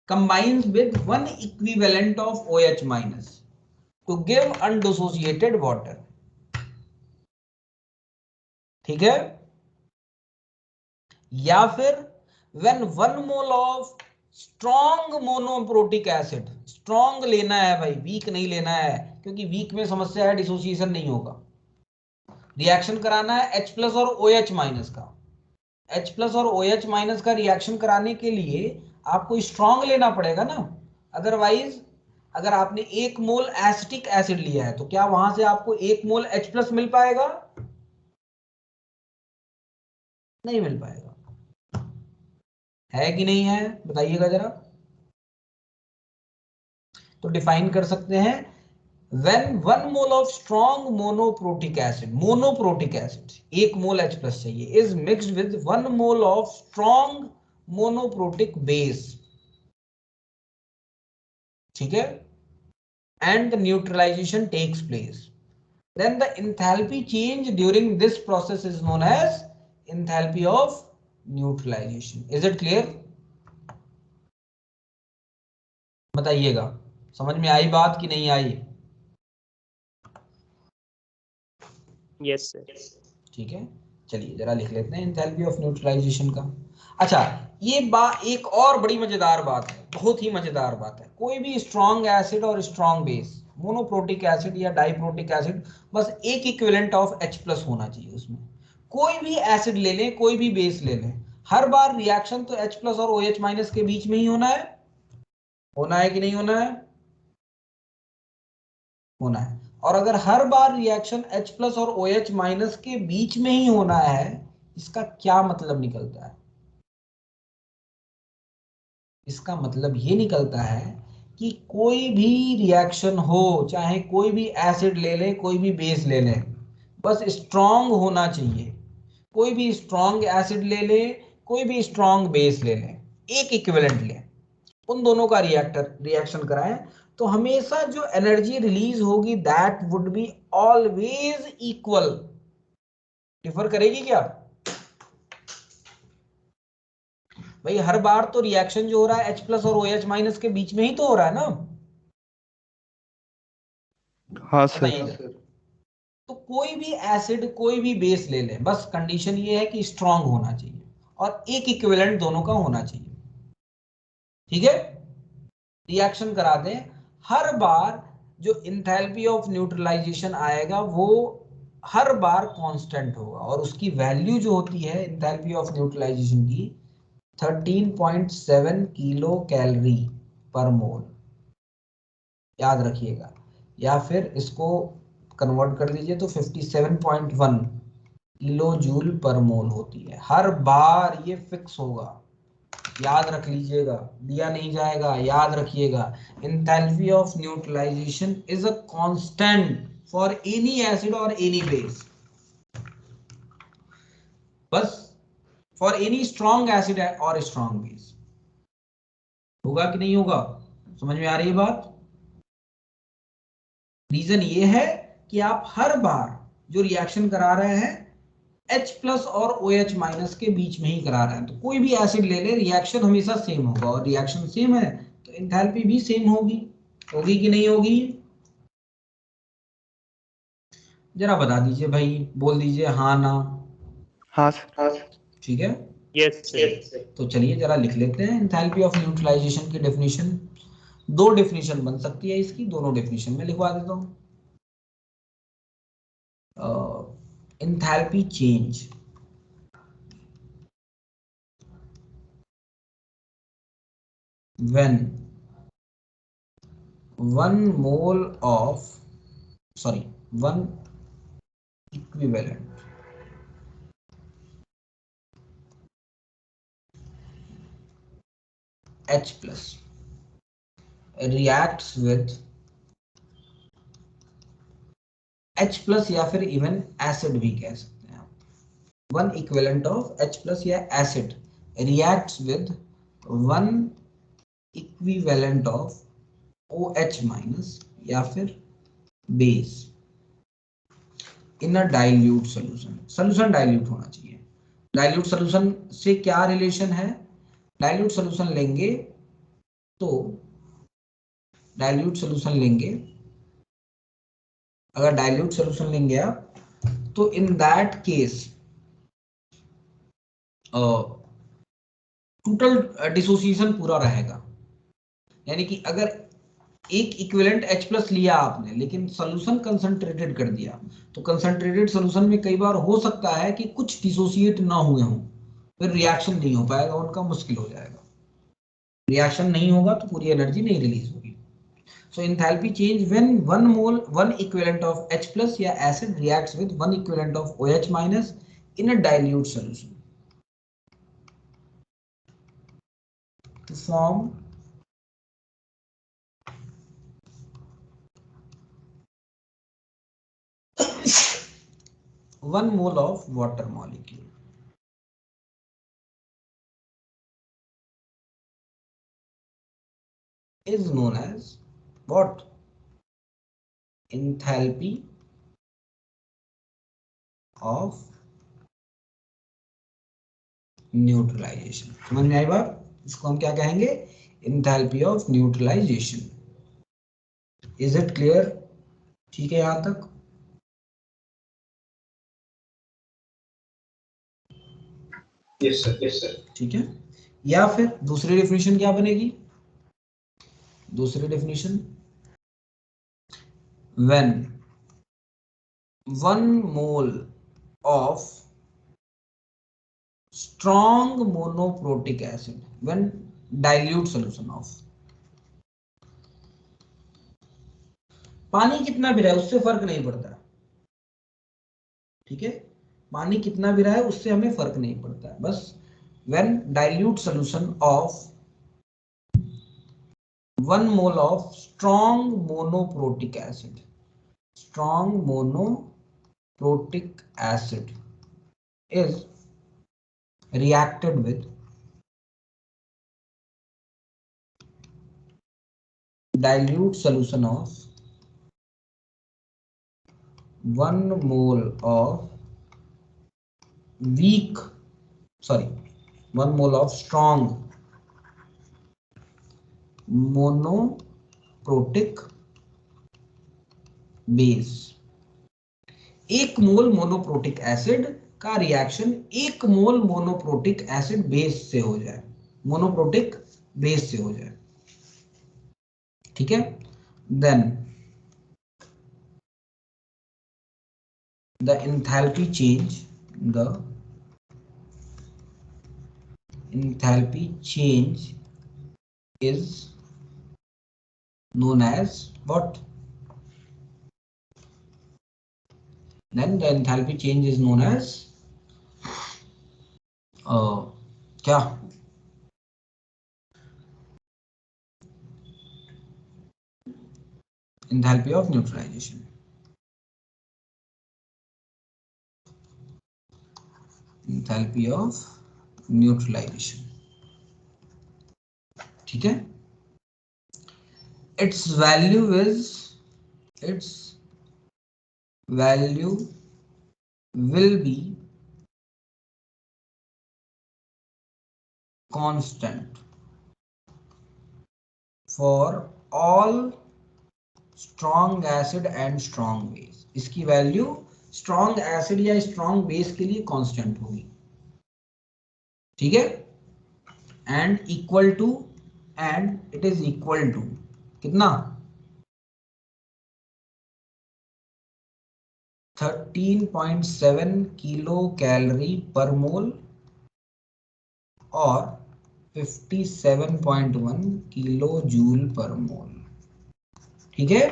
combines with 1 equivalent of OH- to give undissociated water। ठीक है। या फिर when 1 mole of strong monoprotic acid, strong लेना है भाई, वीक नहीं लेना है, क्योंकि वीक में समस्या है, डिसोसिएशन नहीं होगा। रिएक्शन कराना है H+ और OH- का, H+ और OH- का रिएक्शन कराने के लिए आपको स्ट्रॉन्ग लेना पड़ेगा ना। अदरवाइज अगर आपने 1 मोल एसिटिक एसिड लिया है, तो क्या वहां से आपको 1 मोल H+ मिल पाएगा? नहीं मिल पाएगा, है कि नहीं है? बताइएगा जरा। तो डिफाइन कर सकते हैं When 1 mole of strong monoprotic acid, एक मोल H प्लस चाहिए, is mixed with 1 mole of strong monoprotic base, ठीक है, and the neutralization takes place, then the enthalpy change during this process is known as enthalpy of neutralization. Is it clear? बताइएगा, समझ में आई बात कि नहीं आई? Yes sir. ठीक है, चलिए जरा लिख लेते हैं एंथैल्पी ऑफ न्यूट्रलाइजेशन का। अच्छा, ये बात एक और बड़ी मजेदार बात है, बहुत ही मजेदार बात है। कोई भी स्ट्रॉन्ग एसिड और स्ट्रॉन्ग बेस, मोनोप्रोटिक एसिड या डाइप्रोटिक एसिड, बस एक इक्विवेलेंट ऑफ H प्लस होना चाहिए उसमें। कोई भी एसिड ले लें, कोई भी बेस ले लें, हर बार रिएक्शन तो H प्लस और OH माइनस के बीच में ही होना है कि नहीं होना है? होना है। और अगर हर बार रिएक्शन H प्लस और OH माइनस के बीच में ही होना है, इसका क्या मतलब निकलता है? इसका मतलब ये निकलता है कि कोई भी रिएक्शन हो, चाहे कोई भी एसिड ले ले, कोई भी बेस ले ले, बस स्ट्रॉन्ग होना चाहिए। कोई भी स्ट्रॉन्ग एसिड ले ले, कोई भी स्ट्रॉन्ग बेस ले ले, एक इक्विवेलेंट ले, उन दोनों का रिएक्शन कराएं, तो हमेशा जो एनर्जी रिलीज होगी that would be always equal. Differ करेगी क्या भाई? हर बार तो रिएक्शन जो हो रहा है H प्लस और OH माइनस के बीच में ही तो हो रहा है ना? हाँ सर। तो कोई भी एसिड, कोई भी बेस ले लें, बस कंडीशन ये है कि स्ट्रॉन्ग होना चाहिए और एक इक्विवेलेंट दोनों का होना चाहिए, ठीक है? रिएक्शन करा दें, हर बार जो इंथैल्पी ऑफ न्यूट्रलाइजेशन आएगा वो हर बार कांस्टेंट होगा, और उसकी वैल्यू जो होती है इंथैल्पी ऑफ न्यूट्रलाइजेशन की 13.7 किलो कैलोरी पर मोल, याद रखिएगा। या फिर इसको कन्वर्ट कर दीजिए तो 57.1 किलो जूल पर मोल होती है। हर बार ये फिक्स होगा, याद रख लीजिएगा, दिया नहीं जाएगा, याद रखिएगा। Enthalpy of neutralization is a constant for any acid और एनी बेस, बस फॉर एनी स्ट्रॉन्ग एसिड और स्ट्रॉन्ग बेस। होगा कि नहीं होगा? समझ में आ रही है बात? रीजन ये है कि आप हर बार जो रिएक्शन करा रहे हैं H प्लस और OH माइनस के बीच में ही करा रहे हैं, तो कोई भी एसिड ले ले, रिएक्शन हमेशा सेम होगा, और रिएक्शन सेम है तो एंथैल्पी भी सेम होगी। होगी कि नहीं होगी? जरा बता दीजिए भाई, बोल दीजिए हाँ ना। हाँ सर। ठीक है, यस सर। तो चलिए जरा लिख लेते हैं एंथैल्पी ऑफ न्यूट्रलाइजेशन की डेफिनेशन। दो डेफिनेशन बन सकती है इसकी, दोनों डेफिनेशन में लिखवा देता हूं। Enthalpy change when 1 equivalent H plus reacts with H plus या फिर इवन एसिड भी कह सकते हैं आप। 1 equivalent of H plus या acid reacts with 1 equivalent of OH minus या फिर base in a dilute solution. Solution dilute होना चाहिए। डाइल्यूट सोल्यूशन से क्या रिलेशन है? डाइल्यूट सोल्यूशन लेंगे तो डाइल्यूट सोल्यूशन लेंगे, अगर डाइल्यूट सोल्यूशन लेंगे आप, तो in that case total dissociation पूरा रहेगा। यानी कि अगर एक इक्विवेलेंट H प्लस लिया आपने लेकिन सोल्यूशन कंसंट्रेटेड कर दिया, तो कंसंट्रेटेड सोल्यूशन में कई बार हो सकता है कि कुछ डिसोसिएट ना हुए हों, फिर रिएक्शन नहीं हो पाएगा, उनका मुश्किल हो जाएगा। रिएक्शन नहीं होगा तो पूरी एनर्जी नहीं रिलीज होगी। So enthalpy change when 1 equivalent of H plus या acid reacts with 1 equivalent of OH minus in a dilute solution to form 1 mole of water molecule is known as what? Enthalpy of neutralization. समझ में आई बात? इसको हम क्या कहेंगे? Enthalpy of neutralization. Is it clear? ठीक है यहां तक? Yes sir, yes sir. ठीक है, या फिर दूसरी डेफिनेशन क्या बनेगी? दूसरी definition, when 1 mole of strong monoprotic acid when dilute solution of, पानी कितना भी रहा है उससे फर्क नहीं पड़ता। ठीक है, पानी कितना भी रहा है उससे हमें फर्क नहीं पड़ता है, बस when dilute solution of 1 mole of strong monoprotic acid, strong monoprotic acid is reacted with dilute solution of 1 mole of 1 mole of strong monoprotic base। 1 mole monoprotic acid का रिएक्शन 1 मोल मोनोप्रोटिक एसिड बेस से हो जाए, मोनोप्रोटिक बेस से हो जाए। ठीक है, then the enthalpy change is known as what? Then the enthalpy change is known as क्या? Enthalpy of neutralization। Enthalpy of neutralization। ठीक है, its value will be constant for all strong acid and strong base। इसकी वैल्यू स्ट्रॉन्ग एसिड या स्ट्रॉन्ग बेस के लिए कांस्टेंट होगी। ठीक है, and equal to, and it is equal to कितना? 13.7 किलो कैलोरी पर मोल और 57.1 किलो जूल पर मोल। ठीक है,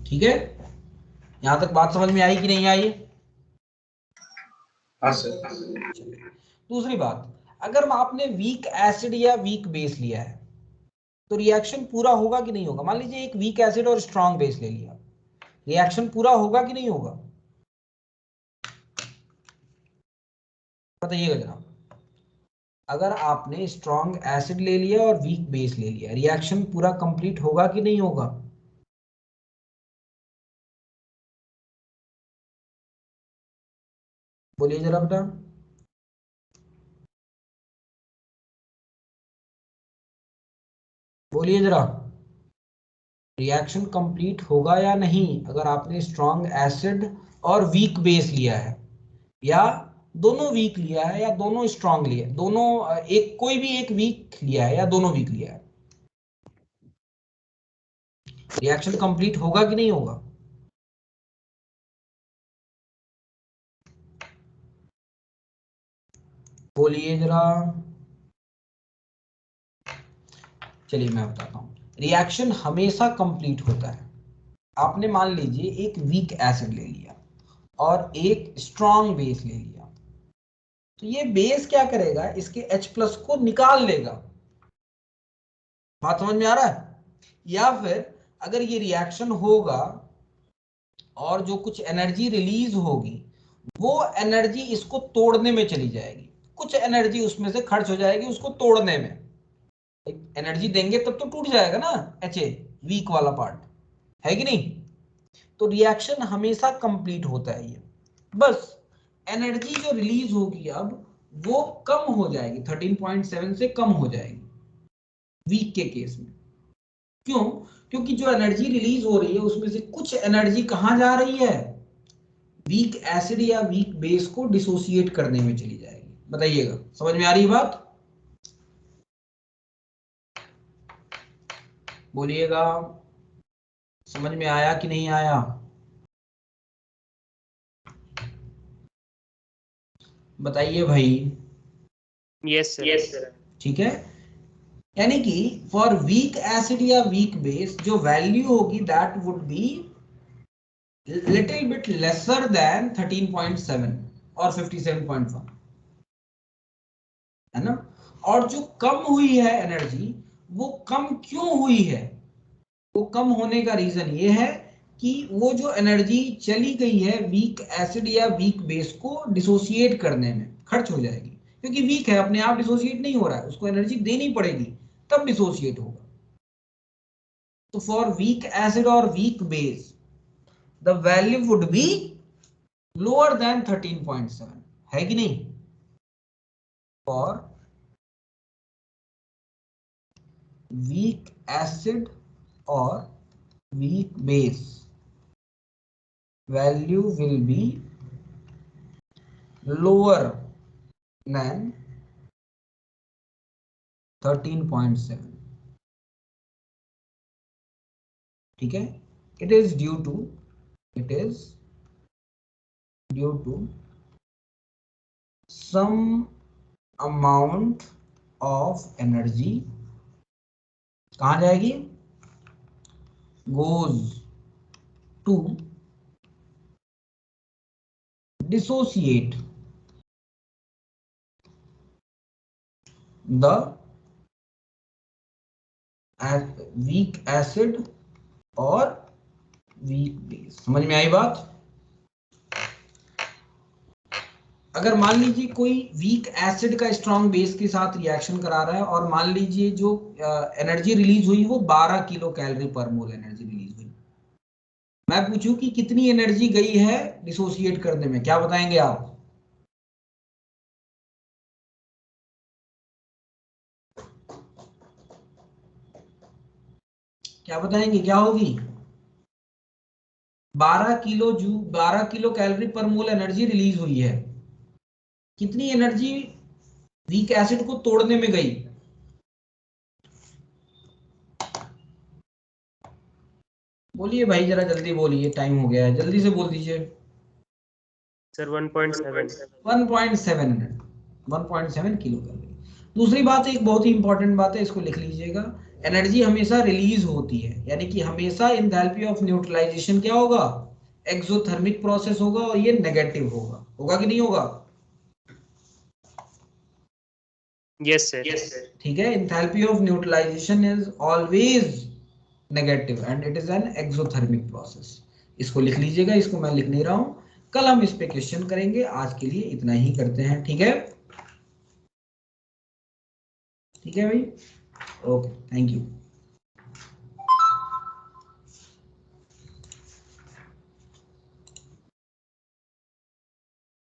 ठीक है, यहां तक बात समझ में आई कि नहीं आई? हाँ सर। दूसरी बात, अगर आपने वीक एसिड या वीक बेस लिया है तो रिएक्शन पूरा होगा कि नहीं होगा? मान लीजिए एक वीक एसिड और स्ट्रॉन्ग बेस ले लिया, रिएक्शन पूरा होगा कि नहीं होगा? बताइएगा जनाब। अगर आपने स्ट्रॉन्ग एसिड ले लिया और वीक बेस ले लिया, रिएक्शन पूरा कंप्लीट होगा कि नहीं होगा? बोलिए जरा बेटा। बोलिए जरा, रिएक्शन कंप्लीट होगा या नहीं अगर आपने स्ट्रॉन्ग एसिड और वीक बेस लिया है, या दोनों वीक लिया है या दोनों स्ट्रॉन्ग लिया है, दोनों एक, कोई भी एक वीक लिया है या दोनों वीक लिया है, रिएक्शन कंप्लीट होगा कि नहीं होगा? बोलिए जरा। चलिए मैं बताता हूं, रिएक्शन हमेशा कंप्लीट होता है। आपने मान लीजिए एक वीक एसिड ले लिया और एक स्ट्रॉन्ग बेस ले लिया, तो ये बेस क्या करेगा? इसके H+ को निकाल लेगा। बात समझ में आ रहा है? या फिर अगर ये रिएक्शन होगा और जो कुछ एनर्जी रिलीज होगी वो एनर्जी इसको तोड़ने में चली जाएगी, कुछ एनर्जी उसमें से खर्च हो जाएगी उसको तोड़ने में। एनर्जी देंगे तब तो टूट जाएगा ना HA, वीक वाला पार्ट, है कि नहीं? तो रिएक्शन हमेशा कंप्लीट होता है ये, बस एनर्जी जो रिलीज होगी अब वो कम हो जाएगी, 13.7 से कम हो जाएगी वीक के केस में। क्यों? क्योंकि जो एनर्जी रिलीज हो रही है उसमें से कुछ एनर्जी कहां जा रही है, वीक एसिड या वीक बेस को डिसोसिएट करने में चली जाएगी। बताइएगा, समझ में आ रही बात? बोलिएगा, समझ में आया कि नहीं आया? बताइए भाई। Yes sir. ठीक है, यानी कि फॉर वीक एसिड या वीक बेस जो वैल्यू होगी that would be little bit lesser than 13.7 और 57.1, है ना? और जो कम हुई है एनर्जी वो कम क्यों हुई है? वो कम होने का रीजन ये है कि वो जो एनर्जी चली गई है वीक एसिड या वीक बेस को डिसोसिएट करने में खर्च हो जाएगी, क्योंकि वीक है, अपने आप डिसोसिएट नहीं हो रहा है, उसको एनर्जी देनी पड़ेगी तब डिसोसिएट होगा। तो फॉर वीक एसिड और weak base the value would be lower than 13.7, है कि नहीं? फॉर वीक एसिड और weak base value will be lower than 13.7, ठीक है? it is due to some amount of energy कहाँ जाएगी, goes to dissociate the weak acid और weak base। समझ में आई बात? अगर मान लीजिए कोई वीक एसिड का स्ट्रॉन्ग बेस के साथ रिएक्शन करा रहा है और मान लीजिए जो एनर्जी रिलीज हुई वो 12 किलो कैलोरी पर मोल एनर्जी रिलीज हुई, मैं पूछूं कि कितनी एनर्जी गई है डिसोसिएट करने में, क्या बताएंगे आप? क्या बताएंगे, क्या होगी? 12 किलो कैलोरी पर मोल एनर्जी रिलीज हुई है, कितनी एनर्जी वीक एसिड को तोड़ने में गई? बोलिए भाई, जरा जल्दी बोलिए, टाइम हो गया है, जल्दी से बोल दीजिए। Sir 1.7 kilo calorie. दूसरी बात, एक बहुत ही इंपॉर्टेंट बात है, इसको लिख लीजिएगा, एनर्जी हमेशा रिलीज होती है, यानी कि हमेशा एंथैल्पी ऑफ न्यूट्रलाइजेशन क्या होगा, एक्सोथर्मिक प्रोसेस होगा, और ये नेगेटिव होगा, होगा कि नहीं होगा? Yes sir. ठीक है, enthalpy of neutralization is always negative and it is an exothermic process. इसको लिख लीजिएगा, इसको मैं लिख नहीं रहा हूं, कल हम इस पे क्वेश्चन करेंगे, आज के लिए इतना ही करते हैं। ठीक है, ठीक है भाई, ओके, थैंक यू।